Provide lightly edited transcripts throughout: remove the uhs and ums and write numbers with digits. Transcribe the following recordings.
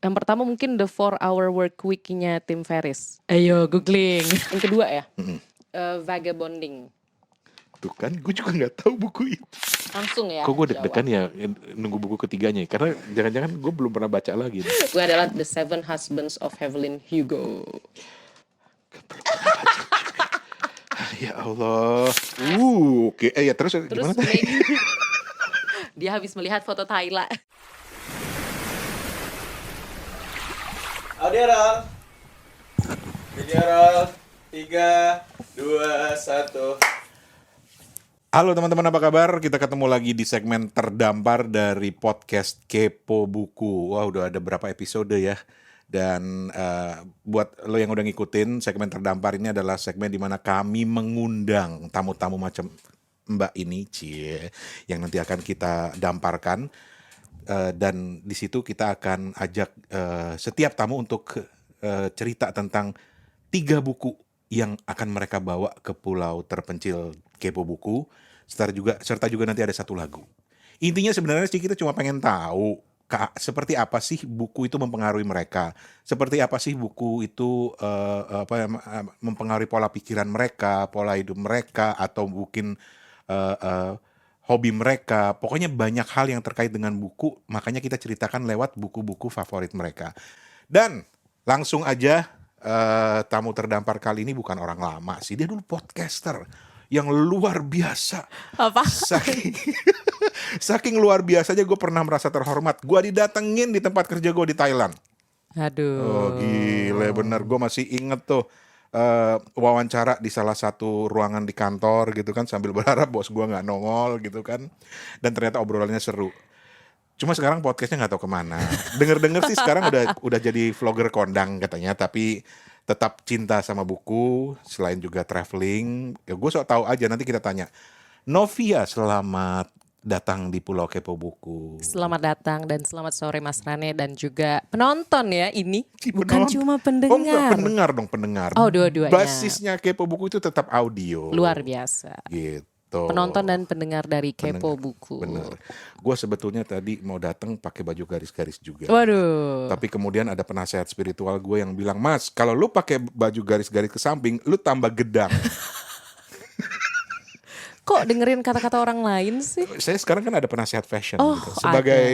Yang pertama mungkin The 4-Hour Work Week-nya Tim Ferriss. Ayo googling. Yang kedua ya, Vagabonding. Tuh kan, gue juga nggak tahu buku itu. Langsung ya. Kok gue deg-degan ya nunggu buku ketiganya, karena jangan-jangan gue belum pernah baca lagi. Gue adalah The Seven Husbands of Evelyn Hugo. Ya Allah. Oke. Ya terus gimana? Dia habis melihat foto Thailand. Audio Video roll 3, 2, 1. Halo teman-teman, apa kabar? Kita ketemu lagi di segmen terdampar dari podcast Kepo Buku. Wah, udah ada berapa episode ya. Dan buat lo yang udah ngikutin, segmen terdampar ini adalah segmen di mana kami mengundang tamu-tamu macam Mbak ini, yang nanti akan kita damparkan. Dan di situ kita akan ajak setiap tamu untuk cerita tentang 3 buku yang akan mereka bawa ke pulau terpencil Kepo Buku, serta juga nanti ada 1 lagu. Intinya sebenarnya sih kita cuma pengen tahu seperti apa sih buku itu mempengaruhi mereka, seperti apa sih buku itu mempengaruhi pola pikiran mereka, pola hidup mereka, atau mungkin hobi mereka. Pokoknya banyak hal yang terkait dengan buku, makanya kita ceritakan lewat buku-buku favorit mereka. Dan langsung aja, tamu terdampar kali ini bukan orang lama sih, dia dulu podcaster yang luar biasa. Apa? Saking luar biasanya gue pernah merasa terhormat. Gue didatengin di tempat kerja gue di Thailand. Aduh. Oh gile bener, gue masih inget tuh wawancara di salah satu ruangan di kantor gitu kan, sambil berharap bos gue gak nongol gitu kan. Dan ternyata obrolannya seru. Cuma sekarang podcastnya gak tahu kemana. Dengar sih sekarang udah jadi vlogger kondang katanya, tapi tetap cinta sama buku, selain juga traveling. Ya gue sok tahu aja, nanti kita tanya. Novia, selamat datang di Pulau Kepo Buku. Selamat datang dan selamat sore Mas Rane dan juga penonton ya ini. Bukan Penonton. cuma pendengar. Oh enggak, pendengar dong, pendengar. Oh, dua-duanya. Basisnya Kepo Buku itu tetap audio. Luar biasa. Gitu. Penonton dan pendengar dari Kepo Buku. Bener. Gue sebetulnya tadi mau datang pakai baju garis-garis juga. Waduh. Tapi kemudian ada penasehat spiritual gue yang bilang, Mas, kalau lu pakai baju garis-garis ke samping, lu tambah gedang. Kok dengerin kata-kata orang lain sih? Saya sekarang kan ada penasehat fashion gitu. ada. Sebagai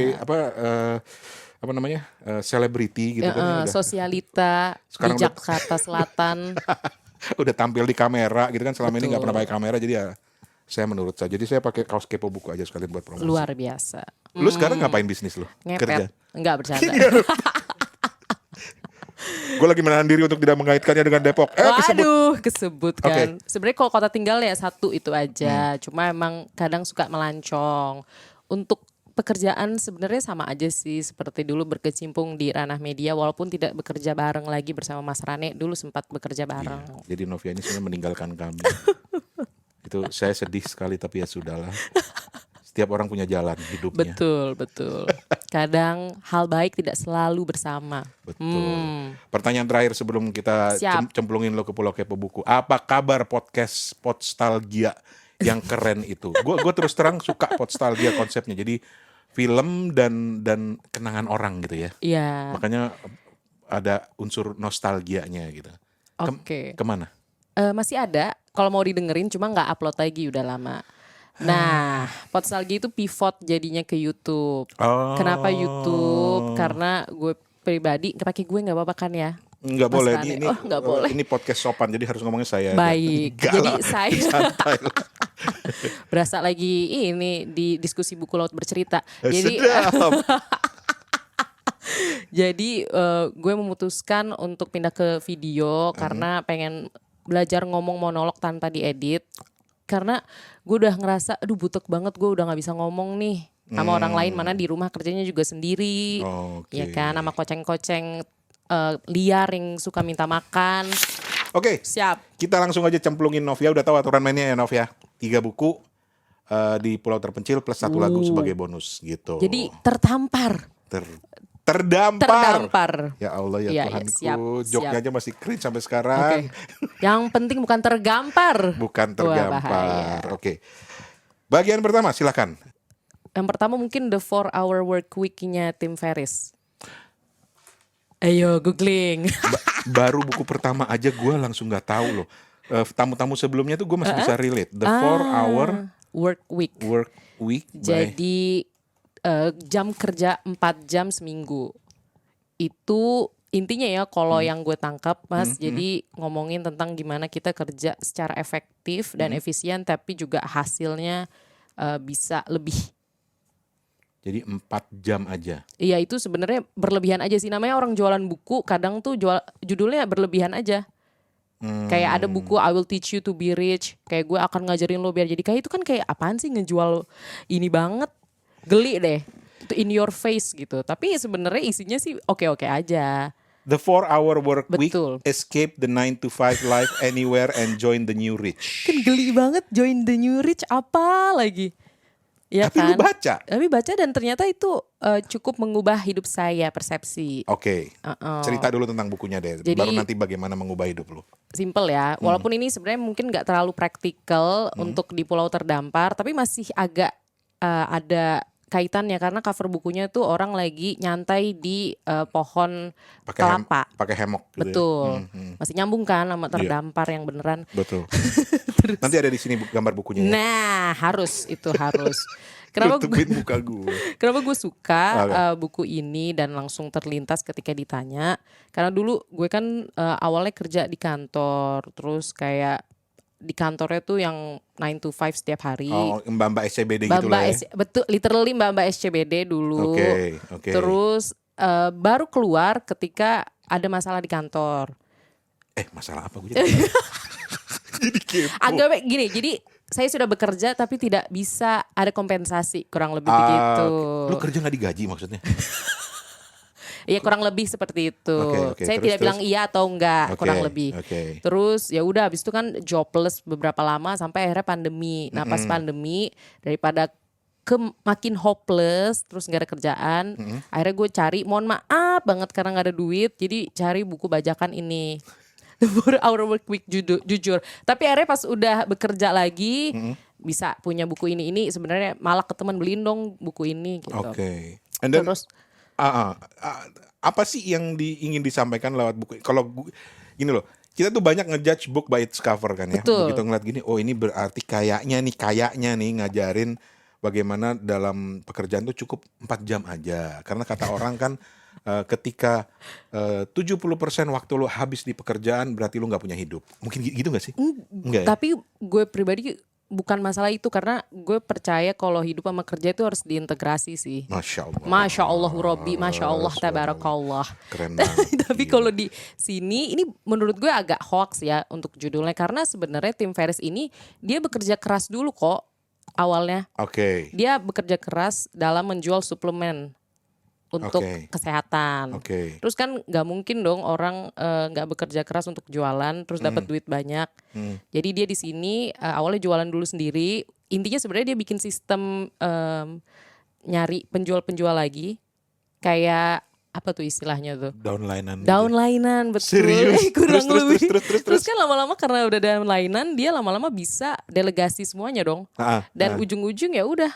apa namanya? Selebriti gitu kan. Sosialita Sekarang di Jakarta Selatan. Udah tampil di kamera gitu kan, selama ini nggak pernah pakai kamera, jadi ya saya menurut saya. Jadi saya pakai kaos Kepo Buku aja sekalian buat promosi. Luar biasa. Lu sekarang ngapain bisnis lu? Ngepet. Kerja? Enggak bercanda. Gue lagi menahan diri untuk tidak mengaitkannya dengan Depok. Waduh, kesebut kan. Okay. Sebenarnya kalau kota tinggal ya 1 itu aja. Cuma emang kadang suka melancong. Untuk pekerjaan sebenarnya sama aja sih, seperti dulu berkecimpung di ranah media, walaupun tidak bekerja bareng lagi bersama Mas Rane. Dulu sempat bekerja bareng. Iya, jadi Novia ini sebenarnya meninggalkan kami. Itu saya sedih sekali, tapi ya sudahlah. Setiap orang punya jalan hidupnya. Betul. Kadang hal baik tidak selalu bersama. Betul. Pertanyaan terakhir sebelum kita cemplungin lo ke Pulau Kepo Buku. Apa kabar podcast Podstalgia yang keren itu? Gue terus terang suka Podstalgia konsepnya. Jadi film dan kenangan orang gitu ya. Iya. Makanya ada unsur nostalgianya gitu. Oke. Kemana? Masih ada. Kalau mau didengerin, cuma nggak upload lagi, udah lama. Nah, Podstalgia itu pivot jadinya ke YouTube. Kenapa YouTube? Karena gue pribadi, pakai gue nggak apa-apa kan ya? Nggak boleh. Ini nggak boleh. Ini podcast sopan, jadi harus ngomongnya saya. Baik. Jadi saya santai lah. berasa lagi ini di diskusi buku laut bercerita. Jadi jadi gue memutuskan untuk pindah ke video karena pengen belajar ngomong monolog tanpa diedit. Karena gue udah ngerasa, aduh butek banget, gue udah gak bisa ngomong nih sama orang lain, mana di rumah kerjanya juga sendiri. Ya kan, sama koceng-koceng liar yang suka minta makan. Oke, siap. Kita langsung aja cemplungin Novia. Udah tahu aturan mainnya ya Novia? 3 buku di Pulau Terpencil plus 1 lagu sebagai bonus gitu. Jadi terdampar. Ya Allah ya Tuhanku, joknya aja masih cringe sampai sekarang. Yang penting bukan tergampar. Bukan tergampar. Oke. Bagian pertama silakan. Yang pertama mungkin The 4-Hour Work Week-nya Tim Ferriss. Ayo googling. Baru buku pertama aja gue langsung nggak tahu loh. Tamu-tamu sebelumnya tuh gue masih bisa relate. The 4 Hour Work week. Work Week by Jadi jam kerja 4 jam seminggu. Itu intinya ya kalau yang gue tangkap Mas, jadi ngomongin tentang gimana kita kerja secara efektif dan efisien tapi juga hasilnya bisa lebih. jadi 4 jam aja. Iya itu sebenarnya berlebihan aja sih, namanya orang jualan buku kadang tuh judulnya berlebihan aja. Kayak ada buku I Will Teach You to Be Rich, kayak gue akan ngajarin lo biar jadi kaya, itu kan kayak apaan sih ngejual ini banget, geli deh. Itu in your face gitu. Tapi sebenarnya isinya sih oke-oke aja. The 4 Hour Work Week, Betul. escape the 9 to 5 life anywhere and join the new rich. Kan geli banget join the new rich apa lagi. Ya Tapi kan? lu baca? Tapi baca dan ternyata itu cukup mengubah hidup saya, persepsi. Oke, cerita dulu tentang bukunya deh. Jadi- Baru nanti bagaimana mengubah hidup lu. Simple ya, walaupun ini sebenarnya mungkin nggak terlalu praktikal untuk di Pulau Terdampar, tapi masih agak ada kaitannya karena cover bukunya tuh orang lagi nyantai di pohon kelapa. Pakai hemok gitu. Betul, Ya. masih nyambung kan sama Terdampar yang beneran. Betul. Nanti ada di sini gambar bukunya ya. Nah harus itu harus. Kenapa gue, Tutupin muka gue. kenapa gue suka Oke. buku ini dan langsung terlintas ketika ditanya? Karena dulu gue kan awalnya kerja di kantor, terus kayak di kantornya tuh yang 9 to 5 setiap hari. Oh, Mbak-mbak SCBD gitu Mbak lah ya. betul, literally Mbak SCBD dulu. Oke. Terus baru keluar ketika ada masalah di kantor. Masalah apa gue jadi? Jadi kepo. Agak gini, jadi saya sudah bekerja tapi tidak bisa ada kompensasi, kurang lebih begitu. Lu kerja gak digaji maksudnya? Iya kurang lebih seperti itu. Oke, Saya terus, tidak bilang iya atau enggak, Oke, kurang lebih. oke. Terus ya udah habis itu kan jobless beberapa lama sampai akhirnya pandemi. Nah pas pandemi daripada makin hopeless terus nggak ada kerjaan, akhirnya gue cari, mohon maaf banget karena nggak ada duit, jadi cari buku bajakan ini. The 4 Hour Work Week jujur. Tapi akhirnya pas udah bekerja lagi bisa punya buku ini sebenarnya malah ke teman, beliin dong buku ini gitu. Oke. And then, Terus apa sih yang ingin disampaikan lewat buku? Kalau gini loh, kita tuh banyak ngejudge book by its cover kan ya. Betul. Begitu ngeliat gini, oh ini berarti kayaknya nih ngajarin bagaimana dalam pekerjaan tuh cukup 4 jam aja. Karena kata orang kan ketika 70% waktu lu habis di pekerjaan berarti lu nggak punya hidup. Mungkin gitu nggak sih? Enggak ya? Tapi gue pribadi bukan masalah itu, karena gue percaya kalau hidup sama kerja itu harus diintegrasi sih. Masya Allah. Masya Allah Robbi, Masya Allah, tabarakallah. Keren banget. Tapi kalau di sini ini menurut gue agak hoax ya untuk judulnya, karena sebenarnya Tim Ferriss ini dia bekerja keras dulu kok awalnya. Oke. Dia bekerja keras dalam menjual suplemen untuk Oke. kesehatan. Oke. Terus kan nggak mungkin dong orang nggak bekerja keras untuk jualan terus dapat duit banyak. Jadi dia di sini awalnya jualan dulu sendiri. Intinya sebenarnya dia bikin sistem nyari penjual-penjual lagi. Kayak apa tuh istilahnya tuh? Downline-an. Downline-an, betul. Serius? Kurang Terus, lebih. terus. Kan lama-lama karena udah downline-an, dia lama-lama bisa delegasi semuanya dong. Dan ujung-ujung ya udah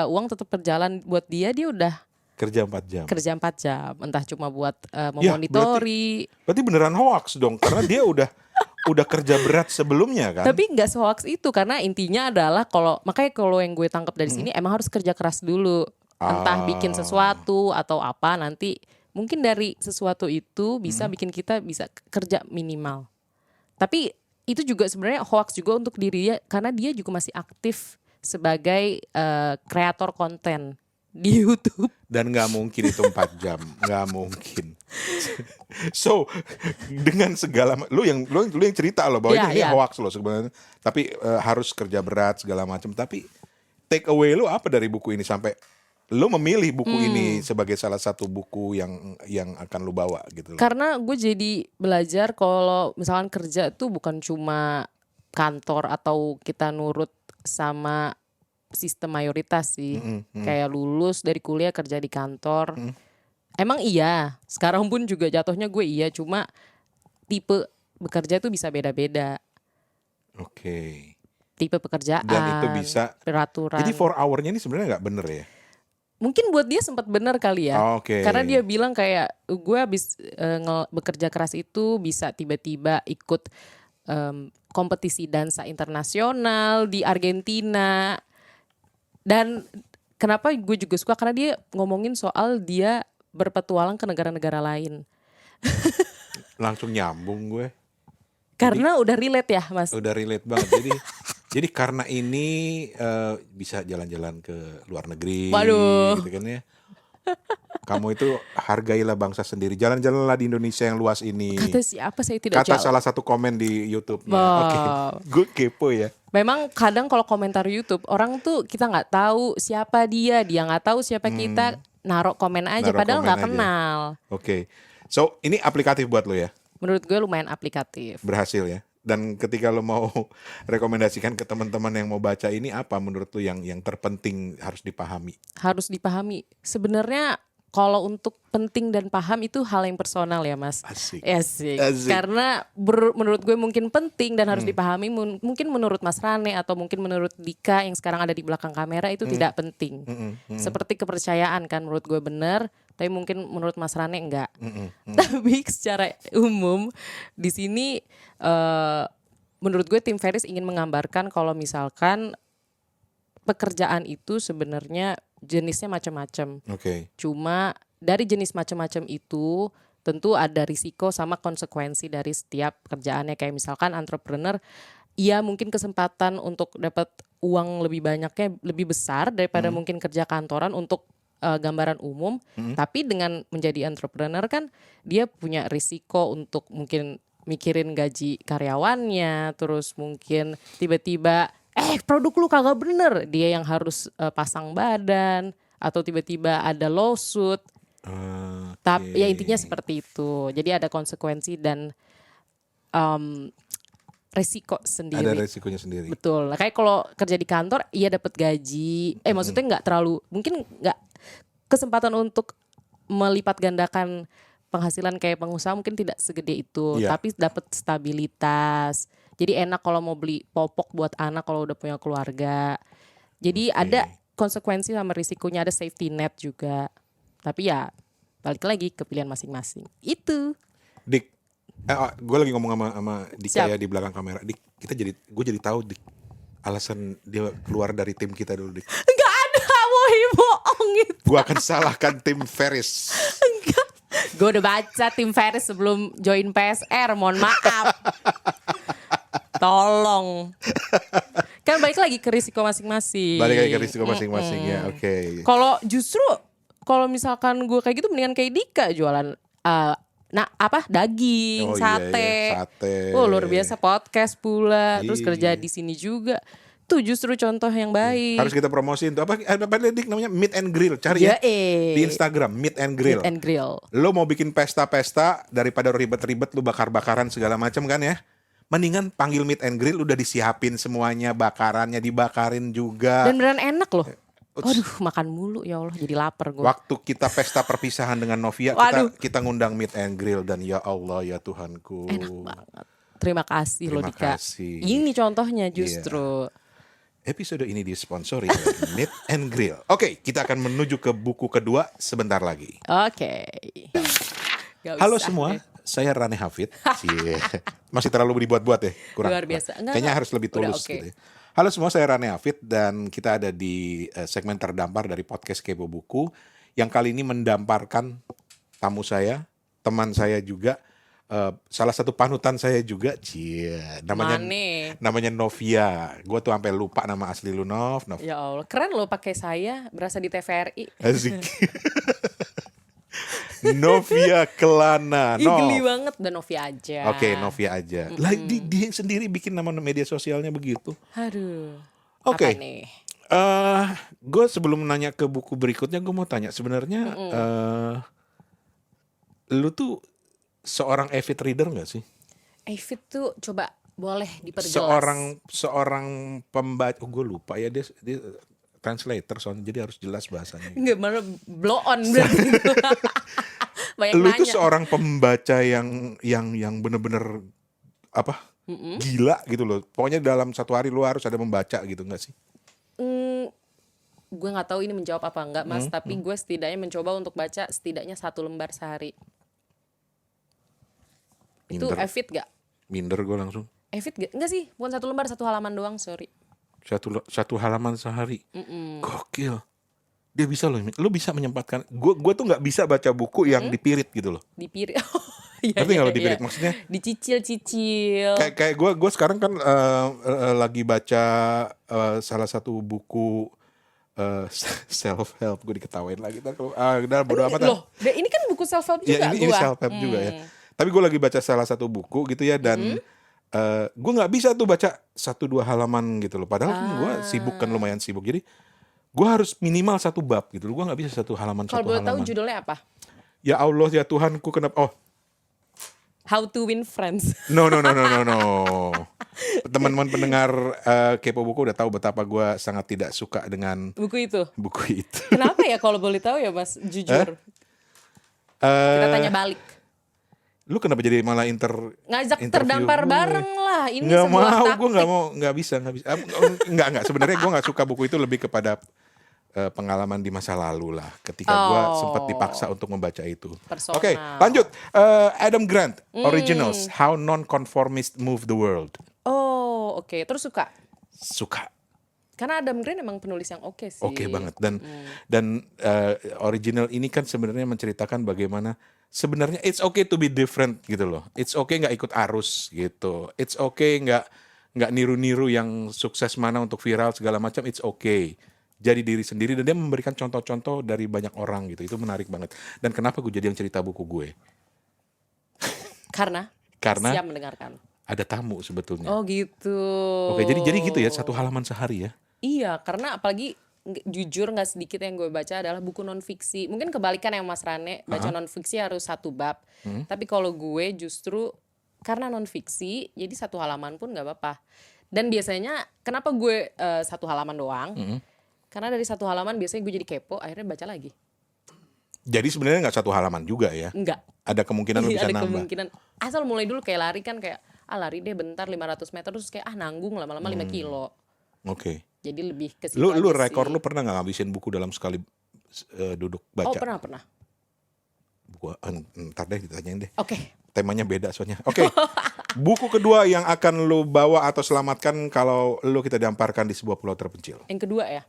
uang tetap berjalan buat dia udah Kerja 4 jam. kerja 4 jam, entah cuma buat Ya, memonitori. Berarti beneran hoax dong, karena dia udah kerja berat sebelumnya kan. Tapi nggak sehoax itu, karena intinya adalah makanya kalau yang gue tangkap dari sini emang harus kerja keras dulu. Entah bikin sesuatu atau apa, nanti mungkin dari sesuatu itu bisa bikin kita bisa kerja minimal. Tapi itu juga sebenarnya hoax juga untuk diri dia, karena dia juga masih aktif sebagai kreator konten di YouTube. Dan nggak mungkin itu 4 jam, nggak mungkin. So dengan segala lu yang cerita loh bahwa Iya, ini iya. hoax loh sebenarnya. Tapi harus kerja berat segala macam. Tapi take away lu apa dari buku ini sampai lu memilih buku ini sebagai salah satu buku yang akan lu bawa gitu loh. Karena gue jadi belajar kalau misalkan kerja tuh bukan cuma kantor atau kita nurut sama sistem mayoritas sih. Kayak lulus dari kuliah kerja di kantor. Emang iya, sekarang pun juga jatuhnya gue iya, cuma tipe bekerja tuh bisa beda-beda. Oke. Tipe pekerjaan, Dan itu bisa. peraturan. Jadi 4 hour-nya ini sebenarnya nggak bener ya. mungkin buat dia sempat benar kali ya. Oke. Karena dia bilang kayak gue habis bekerja keras itu bisa tiba-tiba ikut kompetisi dansa internasional di Argentina. Dan kenapa gue juga suka karena dia ngomongin soal dia berpetualang ke negara-negara lain. Langsung nyambung gue. Karena udah relate ya, Mas. Udah relate banget. Jadi karena ini bisa jalan-jalan ke luar negeri. Waduh. Gitu kan ya. Kamu itu hargailah bangsa sendiri. Jalan-jalanlah di Indonesia yang luas ini. Kata siapa saya tidak Kata jawab. salah satu komen di YouTube-nya. Wow. Oke, gue kepo ya. Memang kadang kalau komentar YouTube orang tuh kita nggak tahu siapa dia nggak tahu siapa kita, naruh komen aja Naruh padahal komen nggak aja. kenal. Oke. So, ini aplikatif buat lo ya? Menurut gue lumayan aplikatif. Berhasil ya? Dan ketika lo mau rekomendasikan ke teman-teman yang mau baca ini, apa menurut lo yang terpenting harus dipahami? Harus dipahami. Sebenarnya kalau untuk penting dan paham itu hal yang personal ya, Mas. Asik. Asik. Asik. Karena menurut gue mungkin penting dan harus dipahami. Mungkin menurut Mas Rane atau mungkin menurut Dika yang sekarang ada di belakang kamera itu tidak penting. Seperti kepercayaan kan menurut gue benar, tapi mungkin menurut Mas Rane enggak. Tapi secara umum di sini menurut gue tim Ferris ingin menggambarkan kalau misalkan pekerjaan itu sebenarnya jenisnya macam-macam. Oke. Cuma dari jenis macam-macam itu tentu ada risiko sama konsekuensi dari setiap pekerjaannya. Kayak misalkan entrepreneur, ya mungkin kesempatan untuk dapat uang lebih banyaknya lebih besar daripada mungkin kerja kantoran untuk gambaran umum. Tapi dengan menjadi entrepreneur kan dia punya risiko untuk mungkin mikirin gaji karyawannya, terus mungkin tiba-tiba produk lu kagak bener, dia yang harus pasang badan, atau tiba-tiba ada lawsuit. Tapi ya intinya seperti itu. Jadi ada konsekuensi dan resiko sendiri. Ada resikonya sendiri. Betul. Kayak kalau kerja di kantor, iya dapat gaji. Maksudnya nggak terlalu, mungkin nggak kesempatan untuk melipat gandakan penghasilan kayak pengusaha mungkin tidak segede itu, Iya. tapi dapat stabilitas. Jadi enak kalau mau beli popok buat anak kalau udah punya keluarga. Jadi ada konsekuensi sama risikonya, ada safety net juga. Tapi ya balik lagi ke pilihan masing-masing. Itu. Dik, gue lagi ngomong sama Dika Siap. ya di belakang kamera. Dik, gue jadi tahu Dik alasan dia keluar dari tim kita dulu Dik. Enggak ada, bohong itu. Gue akan salahkan tim Ferris. Enggak. Gue udah baca tim Ferris sebelum join PSR, mohon maaf. Tolong. Kan balik lagi ke risiko masing-masing. Balik lagi ke risiko masing-masing ya, oke. Kalau justru kalau misalkan gue kayak gitu mendingan kayak Dika jualan daging, Oh, iya, sate. iya, sate. Oh, luar biasa podcast pula, terus Iya. kerja di sini juga. Tuh justru contoh yang baik. Harus kita promosiin tuh apa Dik namanya Meet and Grill, cari ya. Di Instagram Meet and Grill. Meet and Grill. Lo mau bikin pesta-pesta daripada ribet-ribet lu bakar-bakaran segala macam kan ya. Mendingan panggil Meet and Grill, udah disiapin semuanya, bakarannya dibakarin juga. Dan beneran enak loh. Aduh, makan mulu ya Allah, jadi lapar gue. Waktu kita pesta perpisahan dengan Novia, Waduh. kita ngundang Meet and Grill dan ya Allah ya Tuhanku. Enak banget. Terima kasih loh Terima Dika. kasir. Ini contohnya justru. Episode ini disponsori oleh Meet and Grill. Oke, kita akan menuju ke buku kedua sebentar lagi. Oke. Gak Halo usah. semua, saya Rane Hafid. Cie. Masih terlalu dibuat-buat ya? Kurang. Luar biasa. Enggak, Kayaknya enggak. harus lebih Udah, tulus oke. gitu ya. Halo semua, saya Rane Hafid dan kita ada di segmen terdampar dari podcast Kepo Buku yang kali ini mendamparkan tamu saya, teman saya juga, salah satu panutan saya juga, namanya Novia. Gue tuh sampai lupa nama asli lu, Nov. Ya Allah, keren loh pakai saya, berasa di TVRI. Asik. Novia Kelana. Ih, geli banget, udah Novia aja. Oke, Novia aja. Lah dia sendiri bikin nama media sosialnya begitu. Aduh. Oke. Apa nih? Gue sebelum nanya ke buku berikutnya, gue mau tanya sebenarnya lu tuh seorang avid reader nggak sih? Avid tuh coba boleh diperjelas. Seorang pembaca. Gue lupa ya dia translator soalnya, jadi harus jelas bahasanya. Enggak, malah blow on berarti. Banyak Lu nanya. tuh seorang pembaca yang bener-bener apa? Gila gitu loh. Pokoknya dalam satu hari lu harus ada membaca gitu nggak sih? gue nggak tahu ini menjawab apa enggak Mas, tapi gue setidaknya mencoba untuk baca setidaknya 1 lembar sehari. Itu Minder. Evid gak? Minder gue langsung. Evid gak? Enggak sih, bukan 1 lembar, 1 halaman doang, sorry. Satu halaman sehari. Gokil. Dia bisa loh. Lu bisa menyempatkan. Gue tuh nggak bisa baca buku yang dipirit gitu loh. Dipirit. Iya, Ngerti nggak lo iya, dipirit? iya. Maksudnya Dicicil-cicil. kayak gue sekarang kan lagi baca salah satu buku self help. Gue diketawain lagi. Udah bodo amat. Loh, ini kan buku self help juga Ya ini gua. self help juga ya. Tapi gue lagi baca salah satu buku gitu ya, dan gue nggak bisa tuh baca 1-2 halaman gitu loh. Padahal kan gue sibuk, kan lumayan sibuk. Jadi gue harus minimal 1 bab gitu loh. Gue nggak bisa 1 halaman. Kalau boleh tahu judulnya apa? Ya Allah ya Tuhanku, kenapa? Oh, How to Win Friends. no. Teman-teman pendengar Kepo Buku udah tahu betapa gue sangat tidak suka dengan Buku itu. buku itu. Kenapa ya kalau boleh tahu ya Mas, jujur. Kita tanya balik. Lu kenapa jadi malah Ngajak interview terdampar gue? bareng lah. Ini Nggak sebuah mau, taktik. gue nggak bisa. Nggak. Sebenarnya gue nggak suka buku itu, lebih kepada pengalaman di masa lalu lah. Ketika gue sempat dipaksa untuk membaca itu. Personal. Oke, lanjut. Adam Grant, Originals, How Non-Conformists Move the World. Oh, oke. Terus suka? Suka. Karena Adam Grant emang penulis yang oke sih. Oke banget. Dan original ini kan sebenarnya menceritakan bagaimana sebenarnya it's okay to be different gitu loh. It's okay nggak ikut arus gitu. It's okay nggak niru-niru yang sukses mana untuk viral segala macam. It's okay. Jadi diri sendiri, dan dia memberikan contoh-contoh dari banyak orang gitu. Itu menarik banget. Dan kenapa gue jadi yang cerita buku gue? Karena siap mendengarkan. Ada tamu sebetulnya. Oh gitu. Oke, jadi gitu ya, 1 halaman sehari ya. Iya, karena apalagi jujur nggak sedikit yang gue baca adalah buku non fiksi. Mungkin kebalikan yang Mas Rane, baca non fiksi harus 1 bab. Tapi kalau gue justru karena non fiksi, jadi 1 halaman pun nggak apa-apa. Dan biasanya kenapa gue 1 halaman doang? Karena dari 1 halaman biasanya gue jadi kepo, akhirnya baca lagi. Jadi sebenarnya nggak 1 halaman juga ya. Enggak. Ada kemungkinan lu bisa Ada nambah. kemungkinan. Asal mulai dulu kayak lari kan kayak lari deh bentar 500 meter terus kayak nanggung lama-lama 5 kilo. Oke. Jadi lebih ke situ Lu aja rekor sih. lu pernah nggak ngabisin buku dalam sekali duduk baca? Oh pernah. Buku, ntar deh ditanyain deh. Oke. Temanya beda soalnya. Oke. Buku kedua yang akan lu bawa atau selamatkan kalau lu kita damparkan di sebuah pulau terpencil. Yang kedua ya,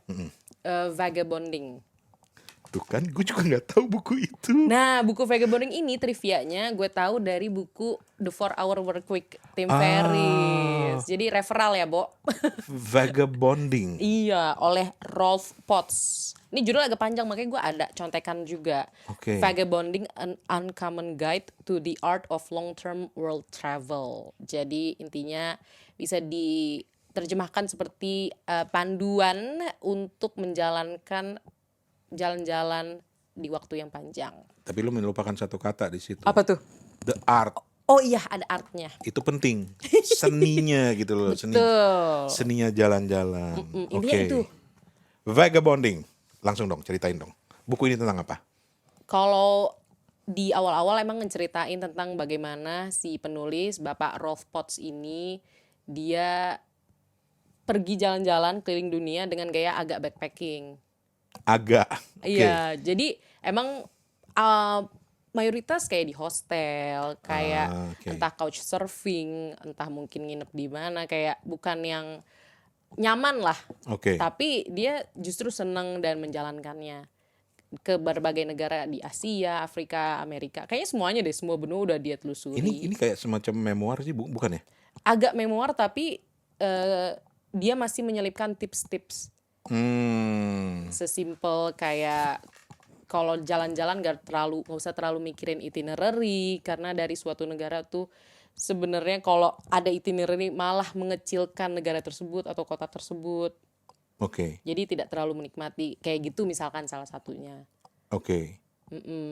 Vagabonding. Tuh kan, gue juga nggak tahu buku itu. Nah, buku Vagabonding ini trivianya gue tahu dari buku The 4-Hour Workweek Tim Ferriss. Jadi referral ya, Bo. Vagabonding. Iya, oleh Rolf Potts. Ini judul agak panjang, makanya gue ada contekan juga. Oke. Vagabonding, an Uncommon Guide to the Art of Long-Term World Travel. Jadi intinya bisa diterjemahkan seperti panduan untuk menjalankan jalan-jalan di waktu yang panjang. Tapi lu melupakan satu kata di situ. Apa tuh? The art. Oh iya, ada artnya. Itu penting. Seninya gitu loh. Betul. Seninya jalan-jalan. Intinya itu. Vagabonding. Langsung dong, ceritain dong. Buku ini tentang apa? Kalau di awal-awal emang ngeceritain tentang bagaimana si penulis Bapak Rolf Potts ini dia pergi jalan-jalan keliling dunia dengan gaya agak backpacking. Agak. Oke. Iya, jadi emang mayoritas kayak di hostel, kayak oke. entah couch surfing, entah mungkin nginep di mana, kayak bukan yang nyaman lah. Oke. Tapi dia justru senang dan menjalankannya ke berbagai negara di Asia, Afrika, Amerika. Kayaknya semuanya deh, semua benua udah dia telusuri. Ini kayak semacam memoir sih, bukan ya? Agak memoir tapi dia masih menyelipkan tips-tips. Sesimpel kayak kalau jalan-jalan nggak usah terlalu mikirin itinerary, karena dari suatu negara tuh sebenarnya kalau ada itinerary malah mengecilkan negara tersebut atau kota tersebut. Oke. Jadi tidak terlalu menikmati kayak gitu misalkan salah satunya. Oke.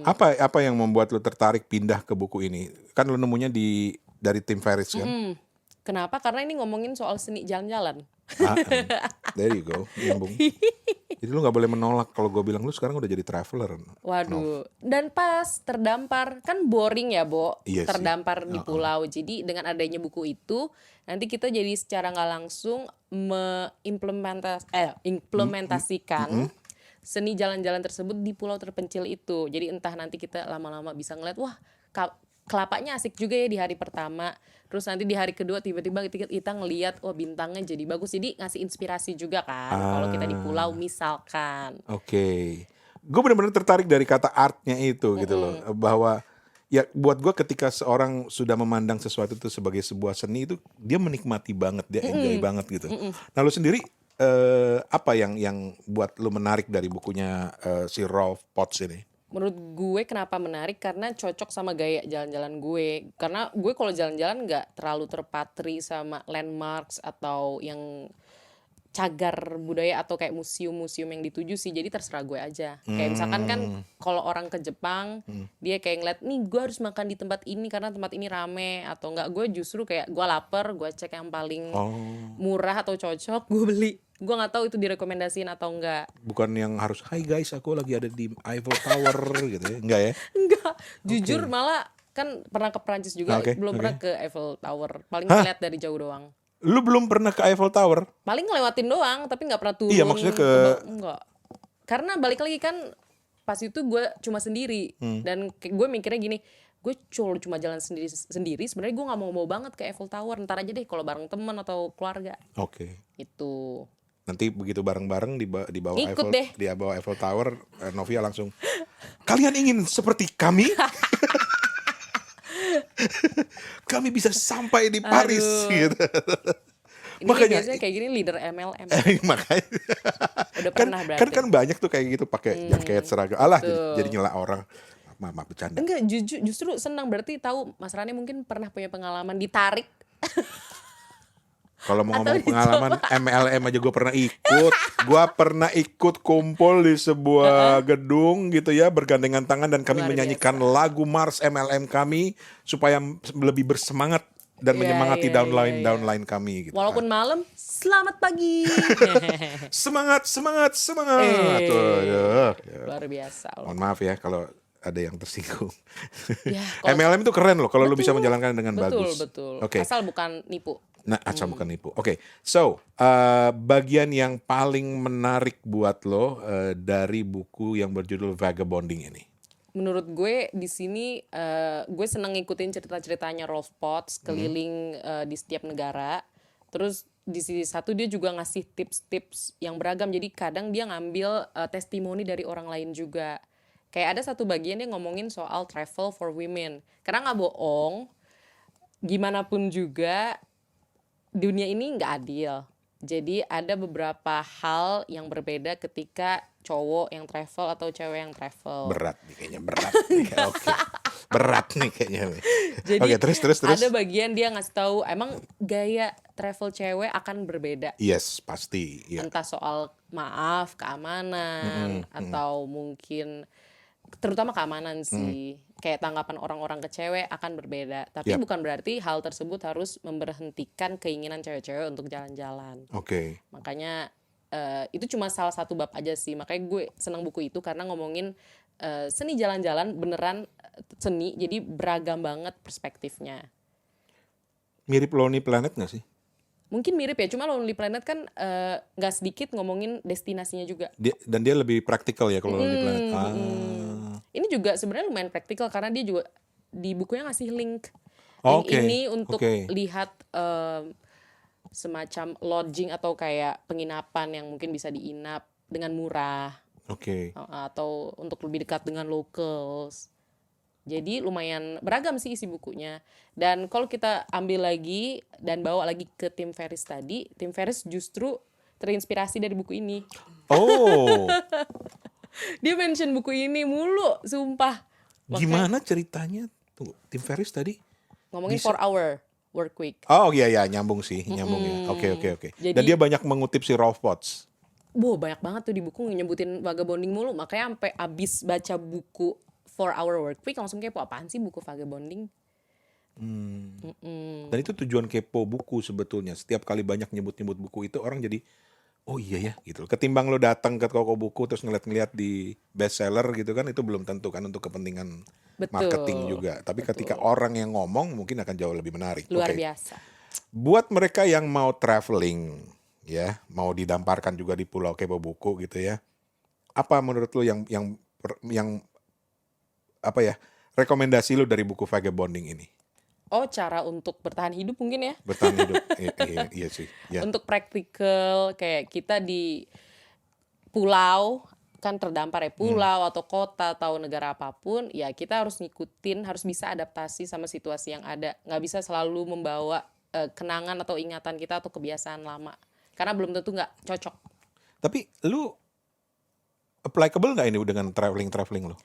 Apa yang membuat lu tertarik pindah ke buku ini? Kan lu nemunya dari Tim Ferriss kan? Kenapa? Karena ini ngomongin soal seni jalan-jalan. There you go, nyambung. Jadi lu nggak boleh menolak kalau gue bilang lu sekarang udah jadi traveler. Waduh. Dan pas terdampar kan boring ya, Bo. Iya sih. Terdampar di pulau. Jadi dengan adanya buku itu nanti kita jadi secara nggak langsung implementasikan seni jalan-jalan tersebut di pulau terpencil itu. Jadi entah nanti kita lama-lama bisa ngeliat, wah kelapanya asik juga ya di hari pertama. Terus nanti di hari kedua tiba-tiba kita ngeliat, wah bintangnya jadi bagus. Jadi ngasih inspirasi juga kan kalau kita di pulau misalkan. Oke. Gue benar-benar tertarik dari kata artnya itu gitu loh. Bahwa ya buat gue ketika seorang sudah memandang sesuatu itu sebagai sebuah seni itu dia menikmati banget, dia enjoy banget gitu. Nah lu sendiri apa yang buat lu menarik dari bukunya si Rolf Potts ini? Menurut gue kenapa menarik karena cocok sama gaya jalan-jalan gue. Karena gue kalau jalan-jalan nggak terlalu terpatri sama landmarks atau yang cagar budaya atau kayak museum-museum yang dituju sih. Jadi terserah gue aja. Kayak misalkan kan kalau orang ke Jepang dia kayak ngeliat nih gue harus makan di tempat ini karena tempat ini rame, atau enggak gue justru kayak gue lapar gue cek yang paling murah atau cocok gue beli. Gue nggak tahu itu direkomendasiin atau enggak. Bukan yang harus hai guys aku lagi ada di Eiffel Tower gitu ya. Enggak ya? Enggak, jujur malah kan pernah ke Perancis juga, belum pernah ke Eiffel Tower. Paling ngeliat dari jauh doang. Lu belum pernah ke Eiffel Tower? Paling ngelewatin doang, tapi nggak pernah turun. Iya, maksudnya enggak. Karena balik lagi kan pas itu gue cuma sendiri dan gue mikirnya gini, gue cuma jalan sendiri. Sebenarnya gue nggak mau banget ke Eiffel Tower. Ntar aja deh kalau bareng teman atau keluarga. Oke. Itu. Nanti begitu bareng-bareng di bawah Ikut Eiffel, deh. di bawah Eiffel Tower, Novia langsung, kalian ingin seperti kami? Kami bisa sampai di Paris gitu. Ini Makanya biasanya kayak gini leader MLM. makanya Udah pernah berarti. kan banyak tuh kayak gitu pakai jaket seragam. Alah jadi nyela orang. Maaf bercanda. Enggak, justru senang berarti tahu Mas Rani mungkin pernah punya pengalaman ditarik. Kalau mau Atau ngomong pengalaman MLM aja gue pernah ikut. Gue pernah ikut kumpul di sebuah gedung gitu ya, bergandengan tangan dan kami Luar menyanyikan lagu Mars MLM kami supaya lebih bersemangat dan Iya, menyemangati iya, downline kami gitu. Walaupun malam, selamat pagi. Semangat. Luar biasa loh. Mohon maaf ya kalau ada yang tersinggung. Ya, kalau- MLM itu keren loh kalau lu bisa Betul. menjalankan dengan bagus. Betul. Oke. Asal bukan nipu. Nah, asal bukan nipu. Oke. So, bagian yang paling menarik buat lo dari buku yang berjudul Vagabonding ini. Menurut gue di sini gue seneng ngikutin cerita-ceritanya Rolf Potts keliling di setiap negara. Terus di sisi satu dia juga ngasih tips-tips yang beragam. Jadi kadang dia ngambil testimoni dari orang lain juga. Kayak ada satu bagian dia ngomongin soal travel for women. Karena nggak bohong, gimana pun juga dunia ini nggak adil. Jadi ada beberapa hal yang berbeda ketika cowok yang travel atau cewek yang travel. Berat nih kayaknya, berat nih. Oke. Berat nih kayaknya. Jadi Oke, terus. ada bagian dia ngasih tahu emang gaya travel cewek akan berbeda. Yes, pasti. Iya. Entah soal maaf, keamanan, atau mungkin terutama keamanan sih. Kayak tanggapan orang-orang ke cewek akan berbeda. Tapi Yap. bukan berarti hal tersebut harus memberhentikan keinginan cewek-cewek untuk jalan-jalan. Oke. Makanya itu cuma salah satu bab aja sih. Makanya gue senang buku itu karena ngomongin seni jalan-jalan beneran seni. Jadi beragam banget perspektifnya. Mirip Lonely Planet gak sih? Mungkin mirip ya, cuma Lonely Planet kan nggak sedikit ngomongin destinasinya juga. Dan dia lebih praktikal ya kalau Lonely Planet. Ini juga sebenarnya lumayan praktikal karena dia juga di bukunya ngasih link. Oke, Link ini untuk oke. lihat semacam lodging atau kayak penginapan yang mungkin bisa diinap dengan murah. Oke. Atau untuk lebih dekat dengan locals. Jadi lumayan beragam sih isi bukunya. Dan kalau kita ambil lagi dan bawa lagi ke Tim Ferriss tadi, Tim Ferriss justru terinspirasi dari buku ini. Oh, Dia mention buku ini mulu, sumpah. Makanya gimana ceritanya? Tunggu, Tim Ferriss tadi? ngomongin 4-hour work week. Oh iya nyambung sih, nyambung ya. Oke. Dan Jadi- dia banyak mengutip si Rolf Potts. Banyak banget tuh di buku nyebutin vagabonding mulu. Makanya sampai abis baca buku 4-hour work week langsung kepo, apaan sih buku vagabonding? Dan itu tujuan kepo buku sebetulnya. Setiap kali banyak nyebut-nyebut buku itu orang jadi oh iya ya gitu. Ketimbang lo datang ke toko buku terus ngeliat-ngeliat di bestseller gitu kan itu belum tentu kan untuk kepentingan Betul. marketing juga. Tapi ketika orang yang ngomong mungkin akan jauh lebih menarik. Luar Oke. biasa. Buat mereka yang mau traveling ya, mau didamparkan juga di Pulau Kepo Buku gitu ya. Apa menurut lu yang apa ya? Rekomendasi lu dari buku Vagabonding ini? Oh, cara untuk bertahan hidup mungkin ya. Bertahan hidup. Iya sih. Ya. Untuk praktikal kayak kita di pulau kan terdampar ya, pulau atau kota atau negara apapun, ya kita harus ngikutin, harus bisa adaptasi sama situasi yang ada. Nggak bisa selalu membawa kenangan atau ingatan kita atau kebiasaan lama. Karena belum tentu nggak cocok. Tapi lu applicable nggak ini dengan traveling lo?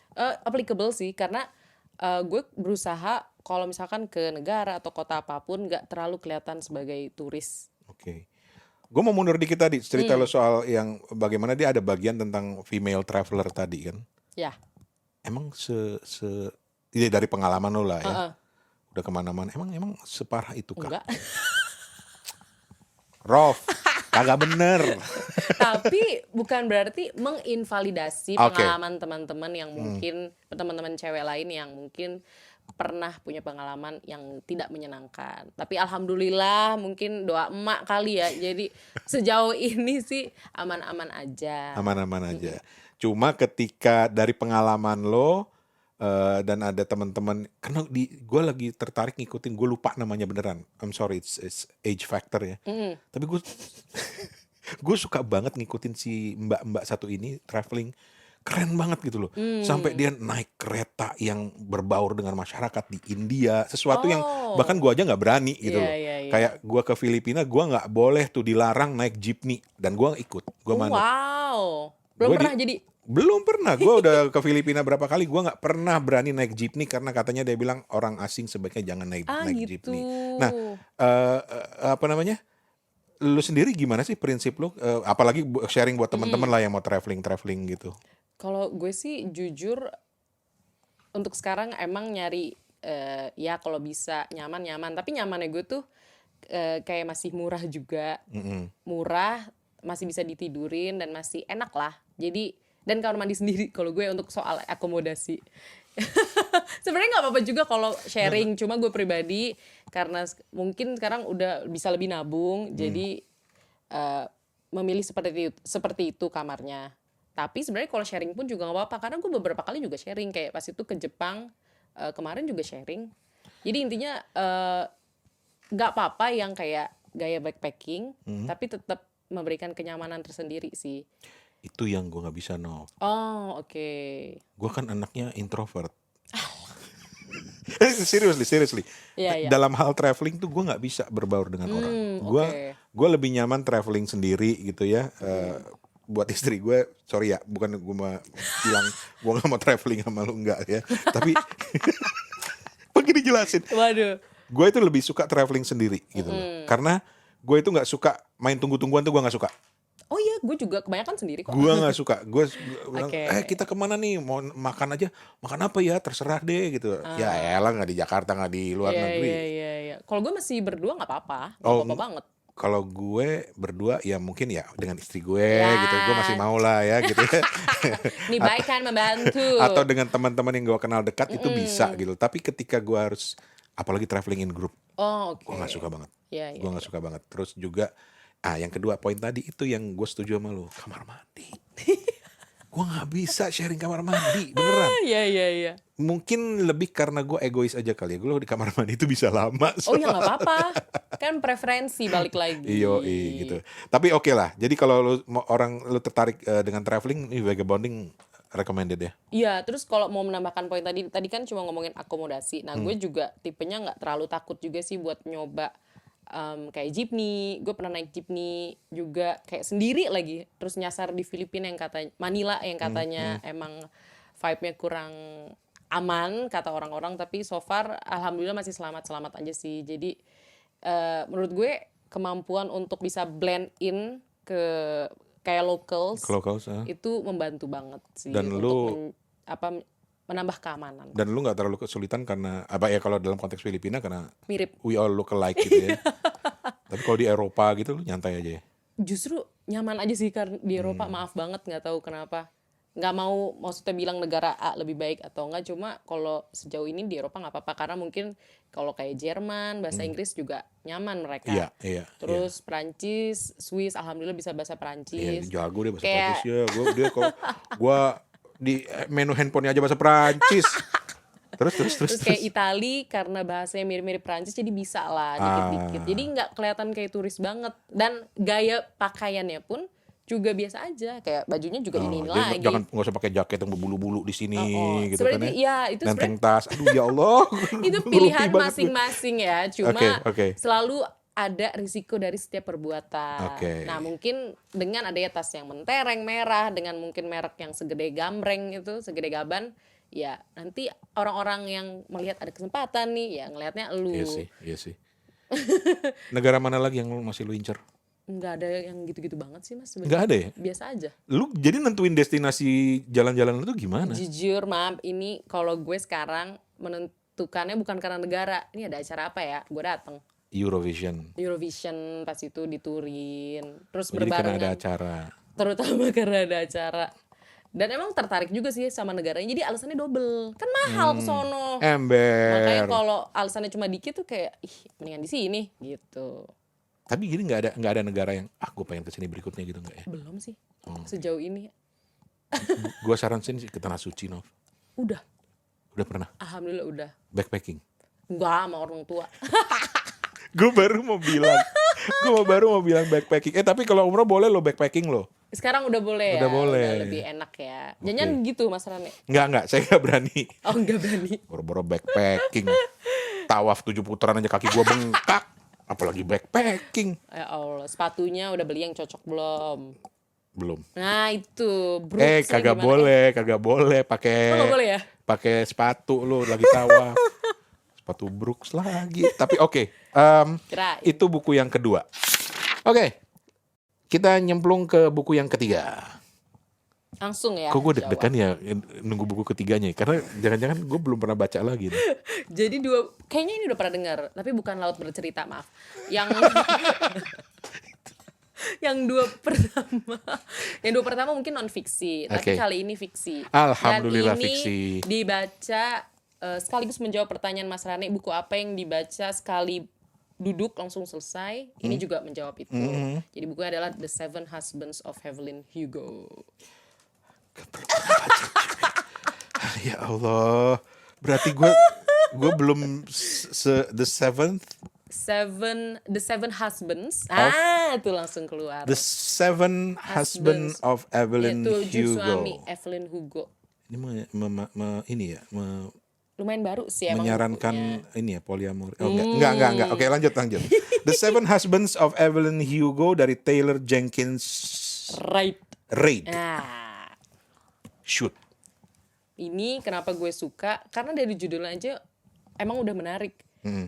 Applicable sih, karena gue berusaha kalau misalkan ke negara atau kota apapun nggak terlalu kelihatan sebagai turis. Oke. Gue mau mundur dikit tadi cerita lo soal yang bagaimana dia ada bagian tentang female traveler tadi kan. Ya. Emang ini dari pengalaman lo lah ya. Uh-uh. Udah kemana-mana. Emang separah itu kah? Enggak. Rof, kagak bener. Tapi bukan berarti menginvalidasi Oke. pengalaman teman-teman yang mungkin teman-teman cewek lain yang mungkin pernah punya pengalaman yang tidak menyenangkan. Tapi alhamdulillah mungkin doa emak kali ya. Jadi sejauh ini sih aman-aman aja. Aman-aman aja. Cuma ketika dari pengalaman lo dan ada teman-teman, karena gue lagi tertarik ngikutin, gue lupa namanya beneran. I'm sorry, it's age factor ya. Tapi gue suka banget ngikutin si mbak-mbak satu ini traveling. Keren banget gitu loh. Sampai dia naik kereta yang berbaur dengan masyarakat di India. Sesuatu yang bahkan gue aja gak berani gitu loh. Iya. Kayak gue ke Filipina, gue gak boleh tuh dilarang naik jeepney. Dan gue ikut, gue manut. Wow. Belum Gua pernah jadi. Belum pernah. Gue udah ke Filipina berapa kali, gue gak pernah berani naik jeepney. Karena katanya dia bilang orang asing sebaiknya jangan naik Gitu. jeepney. Nah, apa namanya? Lu sendiri gimana sih prinsip lu? Apalagi sharing buat teman-teman lah yang mau traveling gitu. Kalau gue sih jujur untuk sekarang emang nyari ya kalau bisa nyaman. Tapi nyamannya gue tuh kayak masih murah juga. Murah, masih bisa ditidurin dan masih enak lah. Jadi dan kamar mandi sendiri kalau gue untuk soal akomodasi. Sebenarnya nggak apa-apa juga kalau sharing. Cuma gue pribadi karena mungkin sekarang udah bisa lebih nabung. Jadi memilih seperti itu kamarnya. Tapi sebenarnya kalau sharing pun juga nggak apa-apa karena gue beberapa kali juga sharing kayak pas itu ke Jepang kemarin juga sharing. Jadi intinya nggak apa-apa yang kayak gaya backpacking tapi tetap memberikan kenyamanan tersendiri sih. Itu yang gue nggak bisa no. Oh oke. Gue kan anaknya introvert. Seriously. Iya. Dalam hal traveling tuh gue nggak bisa berbaur dengan orang. Gue lebih nyaman traveling sendiri gitu ya. Buat istri gue, sorry ya, bukan gue mau bilang gue gak mau traveling sama lu, enggak ya. Tapi begini jelasin. Waduh. Gue itu lebih suka traveling sendiri gitu loh. Karena gue itu gak suka main tunggu-tungguan tuh gue gak suka. Oh iya, gue juga kebanyakan sendiri kok. Gue gak suka. Gue bilang, kita kemana nih? Mau makan aja. Makan apa ya? Terserah deh gitu. Ya elah gak di Jakarta, gak di luar negeri. Iya. Kalau gue masih berdua gak apa-apa. Gak apa-apa banget. Kalau gue berdua ya mungkin ya dengan istri gue gitu, gue masih mau lah ya gitu ya. Ini baik kan membantu. Atau dengan teman-teman yang gue kenal dekat itu bisa gitu. Tapi ketika gue harus apalagi traveling in group, gue nggak suka banget. Gue nggak suka banget. Terus juga, yang kedua poin tadi itu yang gue setuju sama lo, kamar mandi. Gue nggak bisa sharing kamar mandi, beneran. Iya. Mungkin lebih karena gue egois aja kali ya. Gue di kamar mandi itu bisa lama. Oh ya nggak apa-apa, kan preferensi balik lagi. Iya gitu. Tapi oke lah. Jadi kalau lu tertarik dengan traveling, ini Vagabonding recommended ya. Iya. Terus kalau mau menambahkan poin tadi kan cuma ngomongin akomodasi. Nah gue juga tipenya nggak terlalu takut juga sih buat nyoba kayak jeepney. Gue pernah naik jeepney juga kayak sendiri lagi. Terus nyasar di Filipina yang katanya Manila yang katanya emang vibe-nya kurang aman kata orang-orang, tapi so far alhamdulillah masih selamat aja sih. Jadi menurut gue kemampuan untuk bisa blend in ke kayak locals itu membantu banget sih. Dan untuk menambah keamanan. Dan lu nggak terlalu kesulitan karena apa ya, kalau dalam konteks Filipina karena mirip, we all look alike gitu ya. Tapi kalau di Eropa gitu lu nyantai aja ya. Justru nyaman aja sih karena di Eropa, maaf banget nggak tahu kenapa. nggak mau maksudnya bilang negara A lebih baik atau enggak, cuma kalau sejauh ini di Eropa nggak apa-apa karena mungkin kalau kayak Jerman bahasa Inggris juga nyaman mereka. Iya. Terus Prancis, Swiss, alhamdulillah bisa bahasa Iya, Prancis. jago deh bahasa Kayak- Prancis ya. Gua di menu handphonenya aja bahasa Prancis. Terus. Terus kayak Itali karena bahasanya mirip-mirip Prancis jadi bisa lah dikit-dikit. Jadi nggak kelihatan kayak turis banget. Dan gaya pakaiannya pun juga biasa aja. Kayak bajunya juga ini Dia lagi. jangan nggak usah pakai jaket yang berbulu-bulu di sini gitu Sebenarnya kan ya, itu Nenteng tas. Aduh ya Allah. itu Grogi pilihan banget gue. masing-masing ya. Cuma Oke. selalu ada risiko dari setiap perbuatan. Oke. Nah mungkin dengan adanya tas yang mentereng merah, dengan mungkin merek yang segede gambreng itu, segede gaban, ya nanti orang-orang yang melihat ada kesempatan nih, ya ngelihatnya elu. Iya sih. Negara mana lagi yang masih lu incer? Nggak ada yang gitu-gitu banget sih mas sebenarnya. Nggak ada ya? Biasa aja. Lu jadi nentuin destinasi jalan-jalan lu tuh gimana? Jujur maaf, ini kalau gue sekarang menentukannya bukan karena negara. Ini ada acara apa ya? Gue dateng. Eurovision. Eurovision pas itu di Turin. Terus Jadi karena ada berbarengan. acara. Terutama karena ada acara. Dan emang tertarik juga sih sama negaranya. Jadi alasannya double. Kan mahal ke sono. Makanya Ember. kalau alasannya cuma dikit tuh kayak ih mendingan di sini gitu. Tapi gini nggak ada negara yang gue pengen kesini berikutnya gitu nggak ya? Belum sih. Sejauh ini Gue saran sih ke Tanah Suci, Nov. udah. Udah pernah Alhamdulillah udah. backpacking. Enggak sama orang tua. Gue baru mau bilang backpacking. Tapi kalau umroh boleh lo backpacking lo. Sekarang udah boleh Udah ya. boleh. Udah lebih enak ya. Jangan gitu Mas Rane. Enggak, saya nggak berani. Oh enggak berani. Boro-boro backpacking. Tawaf 7 putaran aja kaki gue bengkak. Apalagi backpacking. Ya Allah, sepatunya udah beli yang cocok belum? Belum. Nah itu Brooksnya Kagak gimana? boleh Oh, pakai nggak boleh ya? pakai sepatu lo lagi tawaf. Sepatu Brooks lagi. Tapi oke. Kirain. Itu buku yang kedua. Oke. Kita nyemplung ke buku yang ketiga. Langsung ya. Kok gue jawab. deg-degan ya nunggu buku ketiganya ya? Karena jangan-jangan gue belum pernah baca lagi nih. Jadi kayaknya ini udah pernah dengar, tapi bukan Laut Bercerita, maaf. Yang yang dua pertama mungkin non fiksi, tapi Oke. kali ini fiksi. Alhamdulillah Dan ini fiksi. dibaca sekaligus menjawab pertanyaan Mas Rane, buku apa yang dibaca sekali duduk langsung selesai. Ini juga menjawab itu. Jadi bukunya adalah The Seven Husbands of Evelyn Hugo. Ya Allah. Berarti gue belum the seventh. The Seven Husbands. Itu langsung keluar. The Seven Husband of Evelyn Yaitu Hugo. suami Evelyn Hugo. Ini ini ya Lumayan baru sih emang menyarankan bukunya. ini ya poliamori. Oh enggak. Oke, lanjut. The Seven Husbands of Evelyn Hugo dari Taylor Jenkins Right. Reid. Nah, Shoot. ini kenapa gue suka? Karena dari judulnya aja emang udah menarik.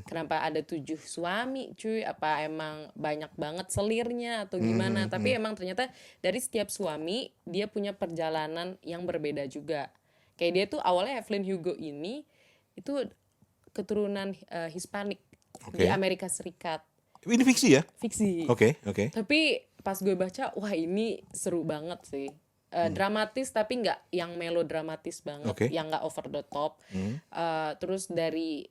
Kenapa ada 7 suami cuy? Apa emang banyak banget selirnya atau gimana? Tapi emang ternyata dari setiap suami dia punya perjalanan yang berbeda juga. Kayak dia tuh awalnya Evelyn Hugo ini itu keturunan Hispanik di Oke. Amerika Serikat. Ini fiksi ya? Fiksi. Oke. Tapi pas gue baca, wah ini seru banget sih. Dramatis tapi nggak yang melodramatis banget, Oke. yang nggak over the top. Terus dari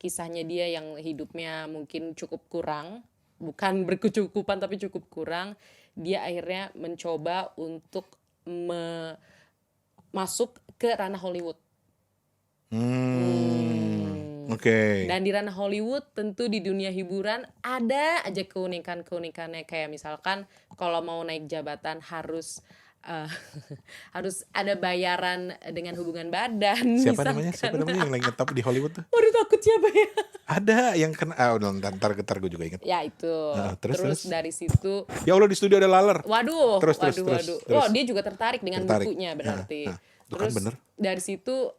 kisahnya dia yang hidupnya mungkin cukup kurang, bukan berkecukupan tapi cukup kurang, dia akhirnya mencoba untuk masuk ke ranah Hollywood. Oke. Dan di ranah Hollywood tentu di dunia hiburan ada aja keunikan-keunikannya, kayak misalkan kalau mau naik jabatan harus harus ada bayaran dengan hubungan badan. Siapa misalkan. namanya yang lagi ngetop di Hollywood tuh? Waduh takut siapa ya? Ada yang kena. Udah ntar gue juga inget. Ya itu. Terus. Dari situ, Ya Allah, di studio ada laler. waduh. Terus. Oh dia juga tertarik dengan Tertarik. bukunya berarti. Tuh kan Terus bener. dari situ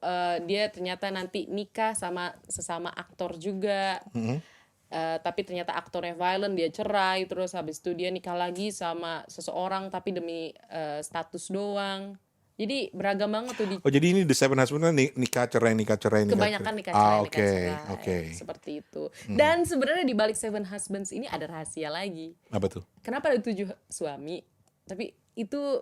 dia ternyata nanti nikah sama sesama aktor juga. Tapi ternyata aktornya violent, dia cerai. Terus habis itu dia nikah lagi sama seseorang tapi demi status doang. Jadi beragam banget tuh Oh, jadi ini The Seven Husbands kan nikah cerai. kebanyakan nikah cerai, nikah Oke. cerai. Seperti itu. Dan sebenarnya di balik Seven Husbands ini ada rahasia lagi. Apa tuh? Kenapa ada 7 suami? Tapi itu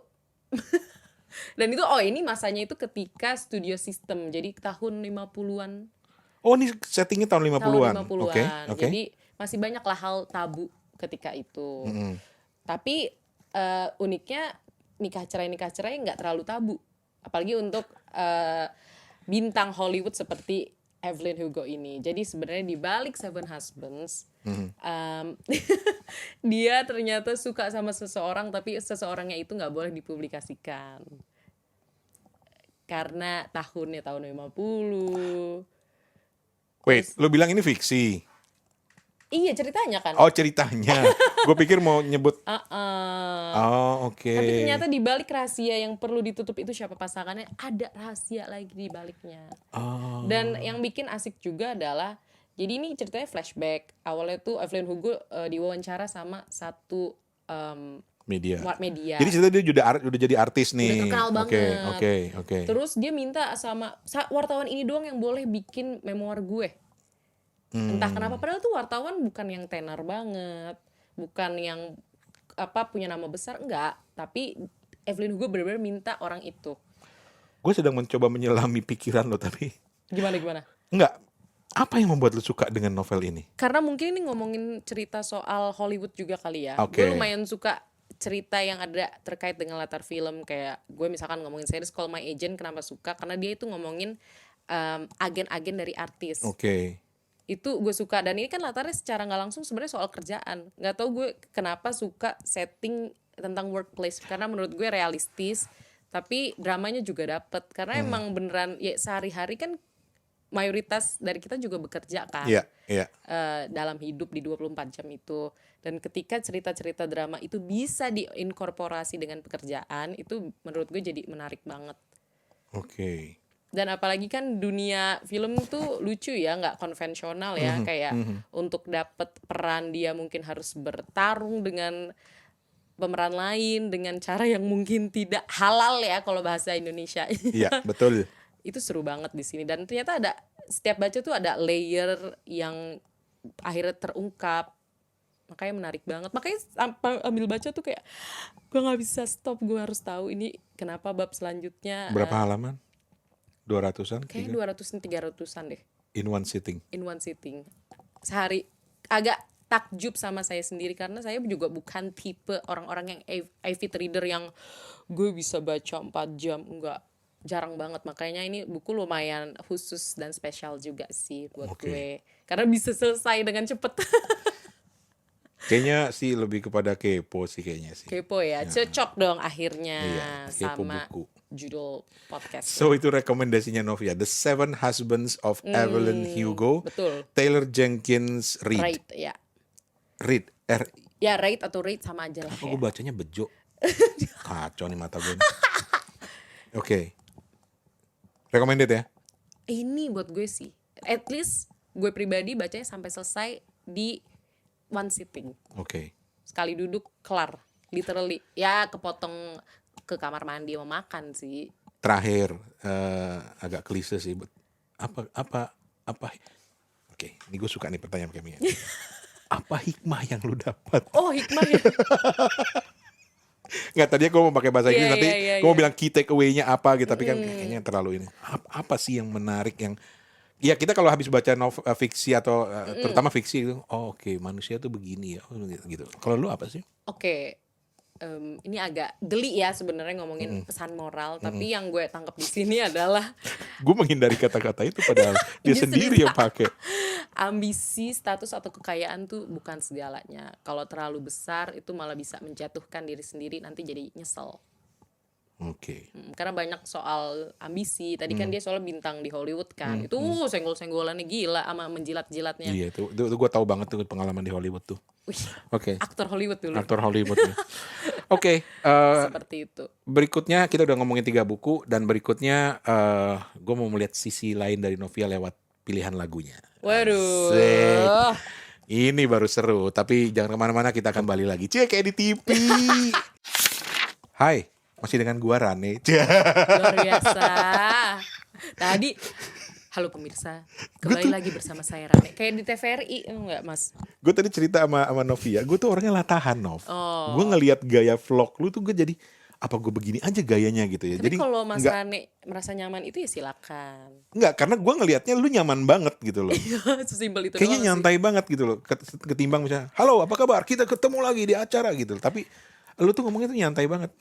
Dan itu ini masanya itu ketika studio system. Jadi tahun 50-an. Oh, ini settingnya tahun 50-an. Tahun 50-an. Oke. Jadi masih banyak lah hal tabu ketika itu. Tapi uniknya nikah cerai nggak terlalu tabu. Apalagi untuk bintang Hollywood seperti Evelyn Hugo ini. Jadi sebenarnya di balik Seven Husbands, dia ternyata suka sama seseorang, tapi seseorangnya itu nggak boleh dipublikasikan karena tahun 50. Wait, lo bilang ini fiksi? Iya, ceritanya kan. Oh, ceritanya. Gue pikir mau nyebut. Oh, oke. Tapi ternyata di balik rahasia yang perlu ditutup itu siapa pasangannya, ada rahasia lagi di baliknya. Dan yang bikin asik juga adalah, jadi ini ceritanya flashback. Awalnya tuh Evelyn Hugo diwawancara sama satu Media. media. Jadi cerita dia udah jadi artis nih. Udah terkenal banget. Oke. Terus dia minta sama wartawan ini doang yang boleh bikin memoir gue. Entah kenapa, padahal tuh wartawan bukan yang tenar banget, bukan yang punya nama besar, enggak. Tapi Evelyn Hugo benar-benar minta orang itu. Gue sedang mencoba menyelami pikiran lo, tapi Gimana? enggak. Apa yang membuat lo suka dengan novel ini? Karena mungkin ini ngomongin cerita soal Hollywood juga kali ya. Oke. Gue lumayan suka cerita yang ada terkait dengan latar film. Kayak gue misalkan ngomongin series Call My Agent, kenapa suka? Karena dia itu ngomongin agen-agen dari artis. Oke. Itu gue suka, dan ini kan latarnya secara nggak langsung sebenarnya soal kerjaan. Nggak tahu gue kenapa suka setting tentang workplace, karena menurut gue realistis, tapi dramanya juga dapet. Karena emang beneran ya, sehari-hari kan mayoritas dari kita juga bekerja kan. Iya. Dalam hidup di 24 jam itu. Dan ketika cerita-cerita drama itu bisa diinkorporasi dengan pekerjaan, itu menurut gue jadi menarik banget. Oke. Dan apalagi kan dunia film tuh lucu ya, nggak konvensional ya. Kayak untuk dapet peran dia mungkin harus bertarung dengan pemeran lain dengan cara yang mungkin tidak halal ya kalau bahasa Indonesia. Iya, betul. Itu seru banget di sini, dan ternyata ada, setiap baca tuh ada layer yang akhirnya terungkap. Makanya menarik banget. Makanya ambil baca tuh kayak gue nggak bisa stop, gue harus tahu ini kenapa bab selanjutnya. Berapa halaman? 200-an? Kayaknya 200-300-an deh. In one sitting. Sehari. Agak takjub sama saya sendiri karena saya juga bukan tipe orang-orang yang avid reader yang gue bisa baca 4 jam. Enggak, jarang banget. Makanya ini buku lumayan khusus dan spesial juga sih buat gue. Karena bisa selesai dengan cepet. Kayaknya sih lebih kepada kepo sih kayaknya sih. Kepo ya. Cocok dong akhirnya kepo sama buku. judul podcast. So itu rekomendasinya Novia, The Seven Husbands of Evelyn Hugo. Betul. Taylor Jenkins Reid. Rate ya. Reid. Ya rate atau rate sama aja lah Gue ya. bacanya bejo. Kacau nih mata gue. Oke. Recommended ya? Ini buat gue sih. At least gue pribadi bacanya sampai selesai di one sitting. Oke. Sekali duduk kelar. Literally. Ya kepotong ke kamar mandi mau makan sih. Terakhir agak klise sih. Apa Oke, ini gue suka nih pertanyaan kami. Apa hikmah yang lu dapat? Oh, hikmahnya. Nggak, tadinya gue mau pakai bahasa Inggris, nanti gue mau bilang key take away-nya apa gitu, tapi kan kayaknya terlalu ini. Apa sih yang menarik yang ya kita kalau habis baca fiksi atau terutama fiksi itu, oke, manusia tuh begini ya, gitu. Kalau lu apa sih? Oke. Ini agak geli ya sebenarnya ngomongin pesan moral, tapi yang gue tangkap di sini adalah Gue menghindari kata-kata itu padahal dia sendiri yang pakai. ambisi, status atau kekayaan tuh bukan segalanya. Kalau terlalu besar itu malah bisa menjatuhkan diri sendiri, nanti jadi nyesel. Oke. Karena banyak soal ambisi. Tadi kan dia soal bintang di Hollywood kan. Itu senggol-senggolannya gila sama menjilat-jilatnya. Iya, itu gue tahu banget tuh pengalaman di Hollywood tuh. Wih, Oke. aktor Hollywood dulu. Aktor Hollywood. Oke. Seperti itu. Berikutnya kita udah ngomongin 3 buku, dan berikutnya gue mau melihat sisi lain dari Novia lewat pilihan lagunya. Waduh. Asik. Ini baru seru, tapi jangan kemana-mana, kita akan kembali lagi. Cek kayak di TV. Hai, masih dengan gua Rane. Luar biasa. Tadi, halo pemirsa, kembali lagi bersama saya Rane. Kayak di TVRI, enggak Mas? Gue tadi cerita sama Novia, gue tuh orangnya latahan, Nov. Oh. Gue ngelihat gaya vlog lu tuh gue jadi, apa gue begini aja gayanya gitu ya. Tapi Jadi kalau Mas nggak Rane merasa nyaman itu ya silakan. nggak, karena gue ngelihatnya lu nyaman banget gitu loh. Sesimpel itu Kayaknya doang sih. nyantai banget gitu loh. Ketimbang misalnya, halo apa kabar, kita ketemu lagi di acara gitu. Tapi lu tuh ngomongnya tuh nyantai banget.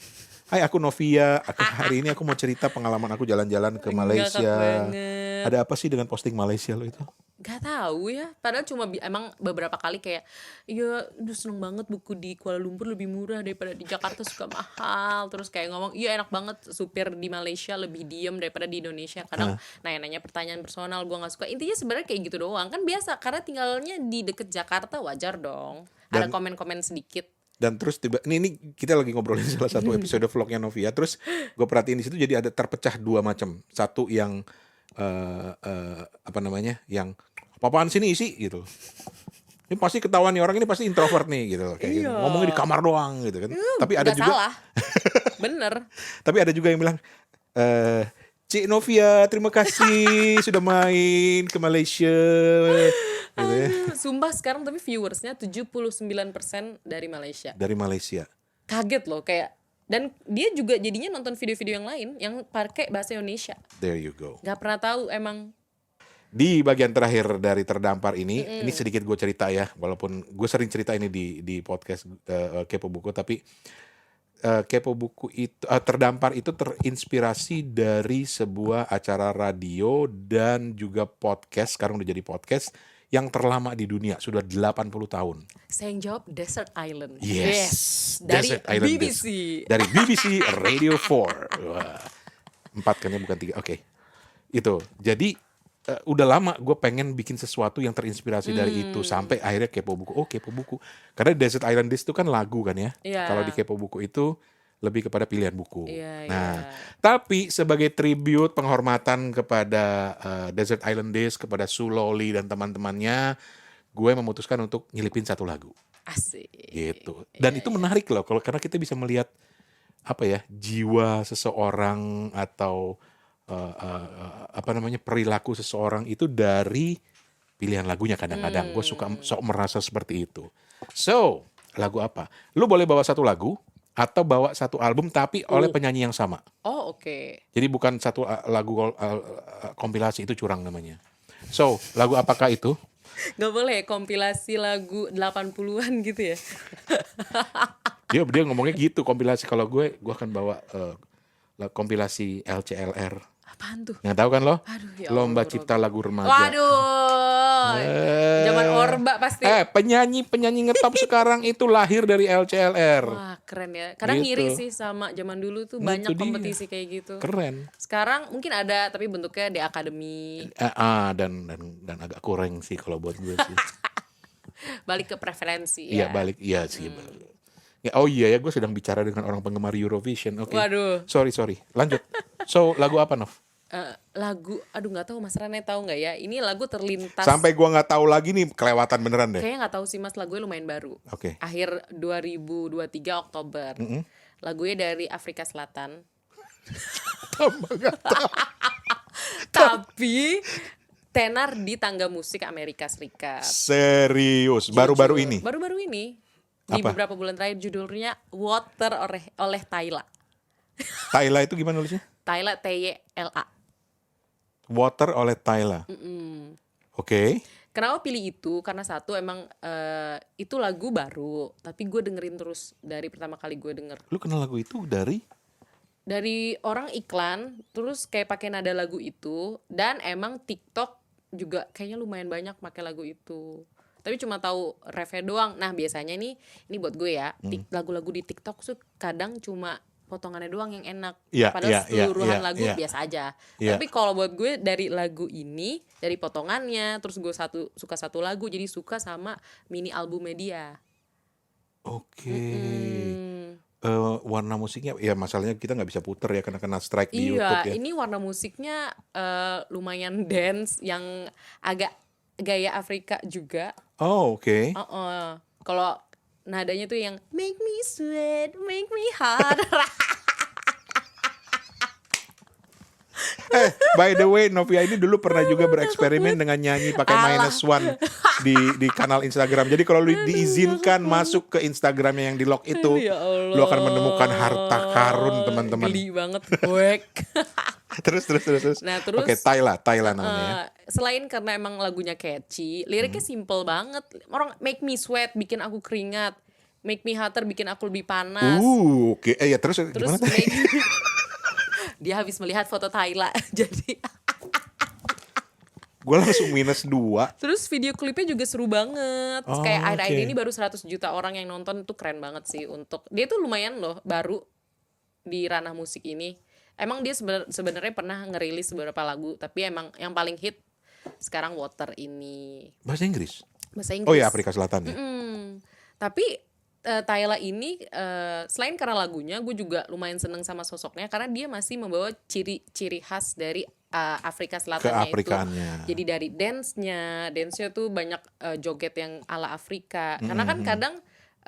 Hai, aku Novia, hari ini aku mau cerita pengalaman aku jalan-jalan ke Ngakak Malaysia. banget. Ada apa sih dengan posting Malaysia lo itu? Gak tahu ya, padahal cuma emang beberapa kali kayak, iya, aduh seneng banget buku di Kuala Lumpur lebih murah daripada di Jakarta, suka mahal. Terus kayak ngomong, iya enak banget supir di Malaysia lebih diem daripada di Indonesia. Kadang nanya-nanya pertanyaan personal, gue nggak suka. Intinya sebenarnya kayak gitu doang, kan biasa karena tinggalnya di deket Jakarta, wajar dong. Ada Dan- komen-komen sedikit. Dan terus tiba ini kita lagi ngobrolin salah satu episode vlognya Novia. Terus gue perhatiin di situ jadi ada terpecah dua macam. Satu yang apa namanya, yang apaan sini isi gitu. Ini pasti ketahuan nih orang ini pasti introvert nih gitu kayak gitu. Iya. Ngomongnya di kamar doang gitu kan. Tapi ada Nggak juga salah. Bener. tapi ada juga yang bilang Cik Novia, terima kasih sudah main ke Malaysia gitu ya. Sumpah sekarang tapi viewersnya 79% dari Malaysia. Dari Malaysia. Kaget loh kayak. Dan dia juga jadinya nonton video-video yang lain yang pakai bahasa Indonesia. There you go. Gak pernah tahu emang. Di bagian terakhir dari terdampar ini sedikit gue cerita ya, walaupun gue sering cerita ini di podcast Kepo Buku, tapi Kepo Buku itu terdampar itu terinspirasi dari sebuah acara radio dan juga podcast, sekarang udah jadi podcast yang terlama di dunia, sudah 80 tahun. Saya yang jawab Desert Island. Yes, Dari Desert Island BBC. Disc. Dari BBC Radio 4. Wah. 4 kan ya, bukan 3. Oke. Itu. Jadi udah lama gue pengen bikin sesuatu yang terinspirasi dari itu, sampai akhirnya Kepo Buku. Oh, Kepo Buku. Karena Desert Island Disc itu kan lagu kan ya. Iya. Kalau di Kepo Buku itu lebih kepada pilihan buku. Iya, Nah, iya. tapi sebagai tribute penghormatan kepada Desert Island Disc, kepada Suloli dan teman-temannya, gue memutuskan untuk nyelipin satu lagu Asik. gitu. Dan itu menarik loh, kalau karena kita bisa melihat apa ya, jiwa seseorang atau apa namanya, perilaku seseorang itu dari pilihan lagunya. Kadang-kadang gue suka sok merasa seperti itu. So, lagu apa? Lu boleh bawa satu lagu atau bawa satu album tapi oleh penyanyi yang sama. Oh oke. Jadi bukan satu lagu kompilasi, itu curang namanya. So, lagu apakah itu? Gak boleh kompilasi lagu 80-an gitu ya. Dia ngomongnya gitu, kompilasi. Kalau gue akan bawa kompilasi LCLR. Apaan tuh? Nggak tahu kan lo? Aduh, ya Lomba Allah, Cipta Lagu Remaja. Waduh. Zaman Orba pasti. Penyanyi ngetop sekarang itu lahir dari LCLR. Wah keren ya. Kadang Gitu. ngiri sih sama zaman dulu tuh Nah, banyak itu dia. kompetisi kayak gitu. Keren. Sekarang mungkin ada tapi bentuknya di akademi. Dan agak kurang sih kalau buat gue sih. Balik ke preferensi Iya, ya. balik. Iya sih. Ya, oh iya ya, gue sedang bicara dengan orang penggemar Eurovision. Oke. Waduh. Sorry. Lanjut. So, lagu apa, Nov? Lagu, aduh nggak tahu Mas Rane tahu nggak ya? Ini lagu terlintas. Sampai gue nggak tahu lagi nih, kelewatan beneran deh. Kayaknya nggak tahu sih Mas, lagunya lumayan baru. Oke. Akhir 2023 Oktober. Lagunya dari Afrika Selatan. Tapi tenar di tangga musik Amerika Serikat. Serius, baru-baru Jujur, ini. Baru-baru ini. Di Apa? beberapa bulan terakhir judulnya Water oleh Tyla. Tyla itu gimana nulisnya? Tyla Tyla. Water oleh Tyla. Oke. Kenapa pilih itu? Karena satu emang itu lagu baru, tapi gue dengerin terus dari pertama kali gue denger. Lu kenal lagu itu dari? Dari orang iklan, terus kayak pakai nada lagu itu, dan emang TikTok juga kayaknya lumayan banyak pakai lagu itu. Tapi cuma tahu refnya doang. Nah biasanya ini buat gue ya, lagu-lagu di TikTok tuh kadang cuma potongannya doang yang enak. Iya, Padahal keseluruhan lagu iya. biasa aja. Iya. Tapi kalau buat gue dari lagu ini, dari potongannya, terus gue suka satu lagu, jadi suka sama mini albumnya dia. Oke. Warna musiknya, ya masalahnya kita nggak bisa puter ya karena kena strike di YouTube ya. Iya, ini warna musiknya lumayan dance yang agak gaya Afrika juga. Oh, oke. Kalau nadanya tuh yang make me sweat, make me hard. By the way, Novia ini dulu pernah juga bereksperimen dengan nyanyi pakai Alah. -1. di kanal Instagram. Jadi kalau lu diizinkan masuk ke Instagramnya yang di lock itu, Ya Allah. lu akan menemukan harta karun teman-teman. Geli banget gue. Terus. Nah, terus Oke, Tyla namanya ya. Selain karena emang lagunya catchy, liriknya simple banget. Orang make me sweat, bikin aku keringat. Make me hotter, bikin aku lebih panas. Oke. Ya terus Terus gimana? dia habis melihat foto Tyla. Jadi Gue langsung -2. terus video klipnya juga seru banget. Oh, Kayak oke. ini baru 100 juta orang yang nonton, itu keren banget sih. Untuk dia tuh lumayan loh baru di ranah musik ini. Emang dia sebenarnya pernah ngerilis beberapa lagu, tapi emang yang paling hit sekarang Water ini. Bahasa Inggris. Bahasa Inggris. Oh ya, Afrika Selatan ya. Tapi Tyla ini selain karena lagunya, gue juga lumayan seneng sama sosoknya karena dia masih membawa ciri-ciri khas dari Afrika Selatan, Keafrikaannya. Jadi dari dance-nya tuh banyak joget yang ala Afrika. Karena kan kadang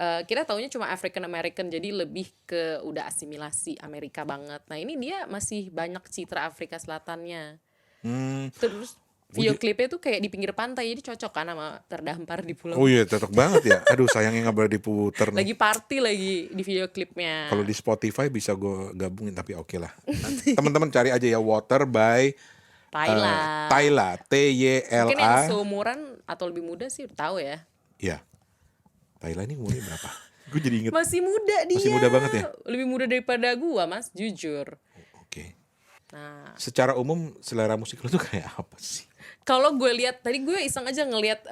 kita taunya cuma African American, jadi lebih ke udah asimilasi Amerika banget. Nah ini dia masih banyak citra Afrika Selatannya. Terus video klipnya tuh kayak di pinggir pantai, jadi cocok kan sama Terdampar di Pulau. Oh iya, cocok banget ya. Aduh, sayangnya nggak boleh diputer nih. Lagi party lagi di video klipnya. Kalau di Spotify bisa gue gabungin, tapi oke lah. Teman-teman cari aja ya, Water by Tyla. Tyla, Mungkin yang Tyla. seumuran atau lebih muda sih udah tahu ya. Iya. Tyla ini umurnya berapa? Gue jadi inget. Masih muda dia. Masih muda banget ya? Lebih muda daripada gua, Mas, jujur. Oke. Nah, Secara umum selera musik lo tuh kayak apa sih? kalau gue lihat tadi gue iseng aja ngelihat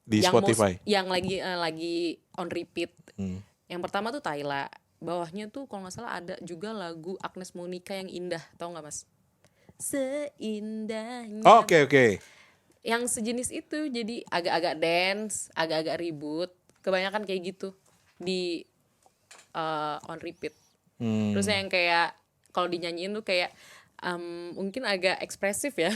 Di Spotify. yang lagi on repeat. Yang pertama tuh Tyla. Bawahnya tuh kalau nggak salah ada juga lagu Agnes Monica yang indah, tau nggak Mas? Seindahnya. Oke. Yang sejenis itu, jadi agak-agak dance, agak-agak ribut, kebanyakan kayak gitu di on repeat. Terus yang kayak kalau dinyanyiin tuh kayak mungkin agak ekspresif ya.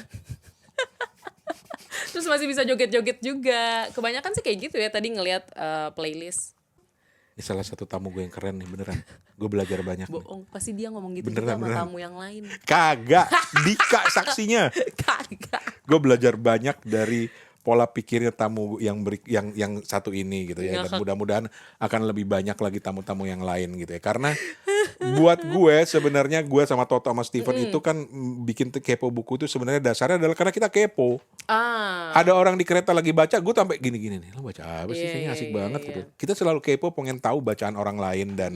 Terus masih bisa joget-joget juga. Kebanyakan sih kayak gitu ya, tadi ngelihat playlist. Ini salah satu tamu gue yang keren nih, beneran. Gue belajar banyak nih. Bohong, pasti dia ngomong gitu Beneran, juga sama beneran. tamu yang lain. Kagak, Dika saksinya. Kagak. Gue belajar banyak dari pola pikirnya tamu yang satu ini gitu ya. Dan mudah-mudahan akan lebih banyak lagi tamu-tamu yang lain gitu ya. Karena buat gue sebenarnya, gue sama Toto sama Steven itu kan bikin kepo buku itu sebenarnya dasarnya adalah karena kita kepo. Ada orang di kereta lagi baca, gue sampai gini-gini nih, lo baca apa sih? Kayaknya asik banget gitu. Kita selalu kepo, pengen tahu bacaan orang lain, dan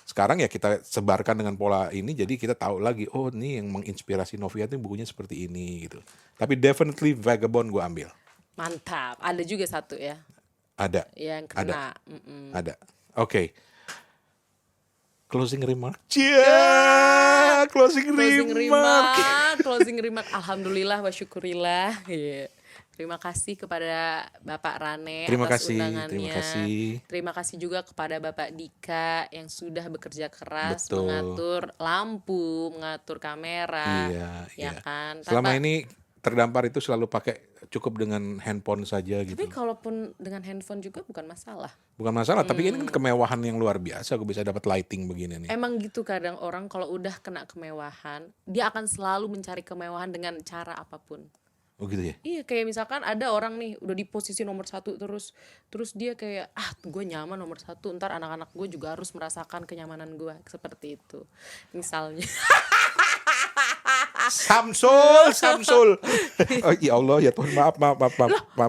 sekarang ya kita sebarkan dengan pola ini, jadi kita tahu lagi, oh nih yang menginspirasi Novia tuh bukunya seperti ini gitu. Tapi definitely Vagabond gue ambil. Mantap. Ada juga satu ya Ada. yang kena. Ada. Oke. Closing remark. Cia, closing remark. Closing remark. Alhamdulillah wa syukurillah. Iya. Terima kasih kepada Bapak Rane Terima atas kasih, undangannya. terima kasih. Terima kasih juga kepada Bapak Dika yang sudah bekerja keras Betul. mengatur lampu, mengatur kamera. Iya. Kan. Selama Tanpa- ini Terdampar itu selalu pakai cukup dengan handphone saja gitu. Tapi kalaupun dengan handphone juga bukan masalah. Bukan masalah, tapi ini kan kemewahan yang luar biasa. Gue bisa dapat lighting begini nih. Emang gitu kadang orang kalau udah kena kemewahan, dia akan selalu mencari kemewahan dengan cara apapun. Oh gitu ya? Iya, kayak misalkan ada orang nih udah di posisi nomor 1 terus dia kayak gue nyaman nomor 1, ntar anak-anak gue juga harus merasakan kenyamanan gue, seperti itu misalnya. Samsul. Oh ya Allah, ya Tuhan, maaf.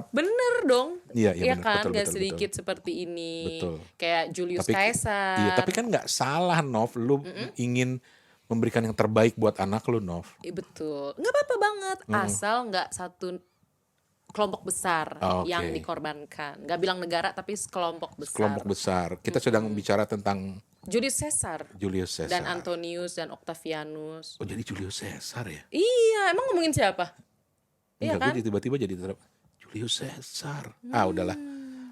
Bener dong. Iya, Iya bener. kan, Betul, gak betul, sedikit seperti ini. Betul. Kayak Julius Caesar. Iya, tapi kan nggak salah, Nov. Lu ingin memberikan yang terbaik buat anak lu, Nov. Betul, nggak apa-apa banget, asal nggak satu kelompok besar Oke. yang dikorbankan. Nggak bilang negara, tapi kelompok besar. Kelompok besar. Kita sedang bicara tentang Julius Caesar Julius Caesar. dan Antonius dan Octavianus. Oh, jadi Julius Caesar ya? Iya, emang ngomongin siapa? Iya Enggak, kan? gue tiba-tiba jadi Julius Caesar. Udahlah.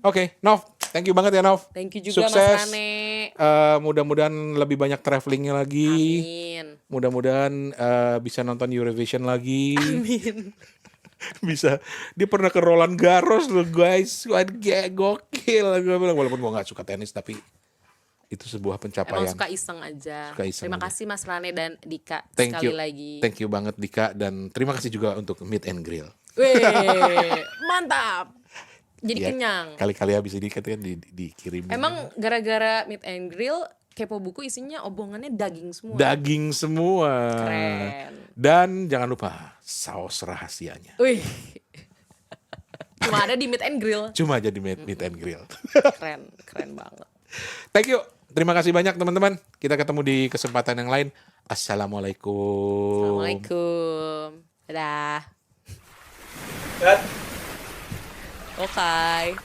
Oke, Nov. Thank you banget ya, Nov. Thank you juga Sukses. Mas Rane. Mudah-mudahan lebih banyak travelingnya lagi. Amin. Mudah-mudahan bisa nonton Eurovision lagi. Amin. Bisa. Dia pernah ke Roland Garros loh, guys. Wah, gokil. Gue bilang, walaupun gue gak suka tenis, tapi itu sebuah Emang pencapaian. suka iseng aja. Suka iseng Terima aja. kasih Mas Rane dan Dika Thank sekali you. lagi. Thank you banget, Dika. Dan terima kasih juga untuk Meet and Grill. Weh, mantap. Jadi Ya, kenyang. Kali-kali habis ini kan dikirim. Emang gara-gara Meet and Grill Kepo Buku isinya obongannya daging semua. Daging semua. Keren. Dan jangan lupa saus rahasianya. Wih. Cuma ada di Meet and Grill. Cuma jadi meet and grill. Keren banget. Thank you. Terima kasih banyak teman-teman. Kita ketemu di kesempatan yang lain. Assalamualaikum. Assalamualaikum. Dadah. Cut. Okay.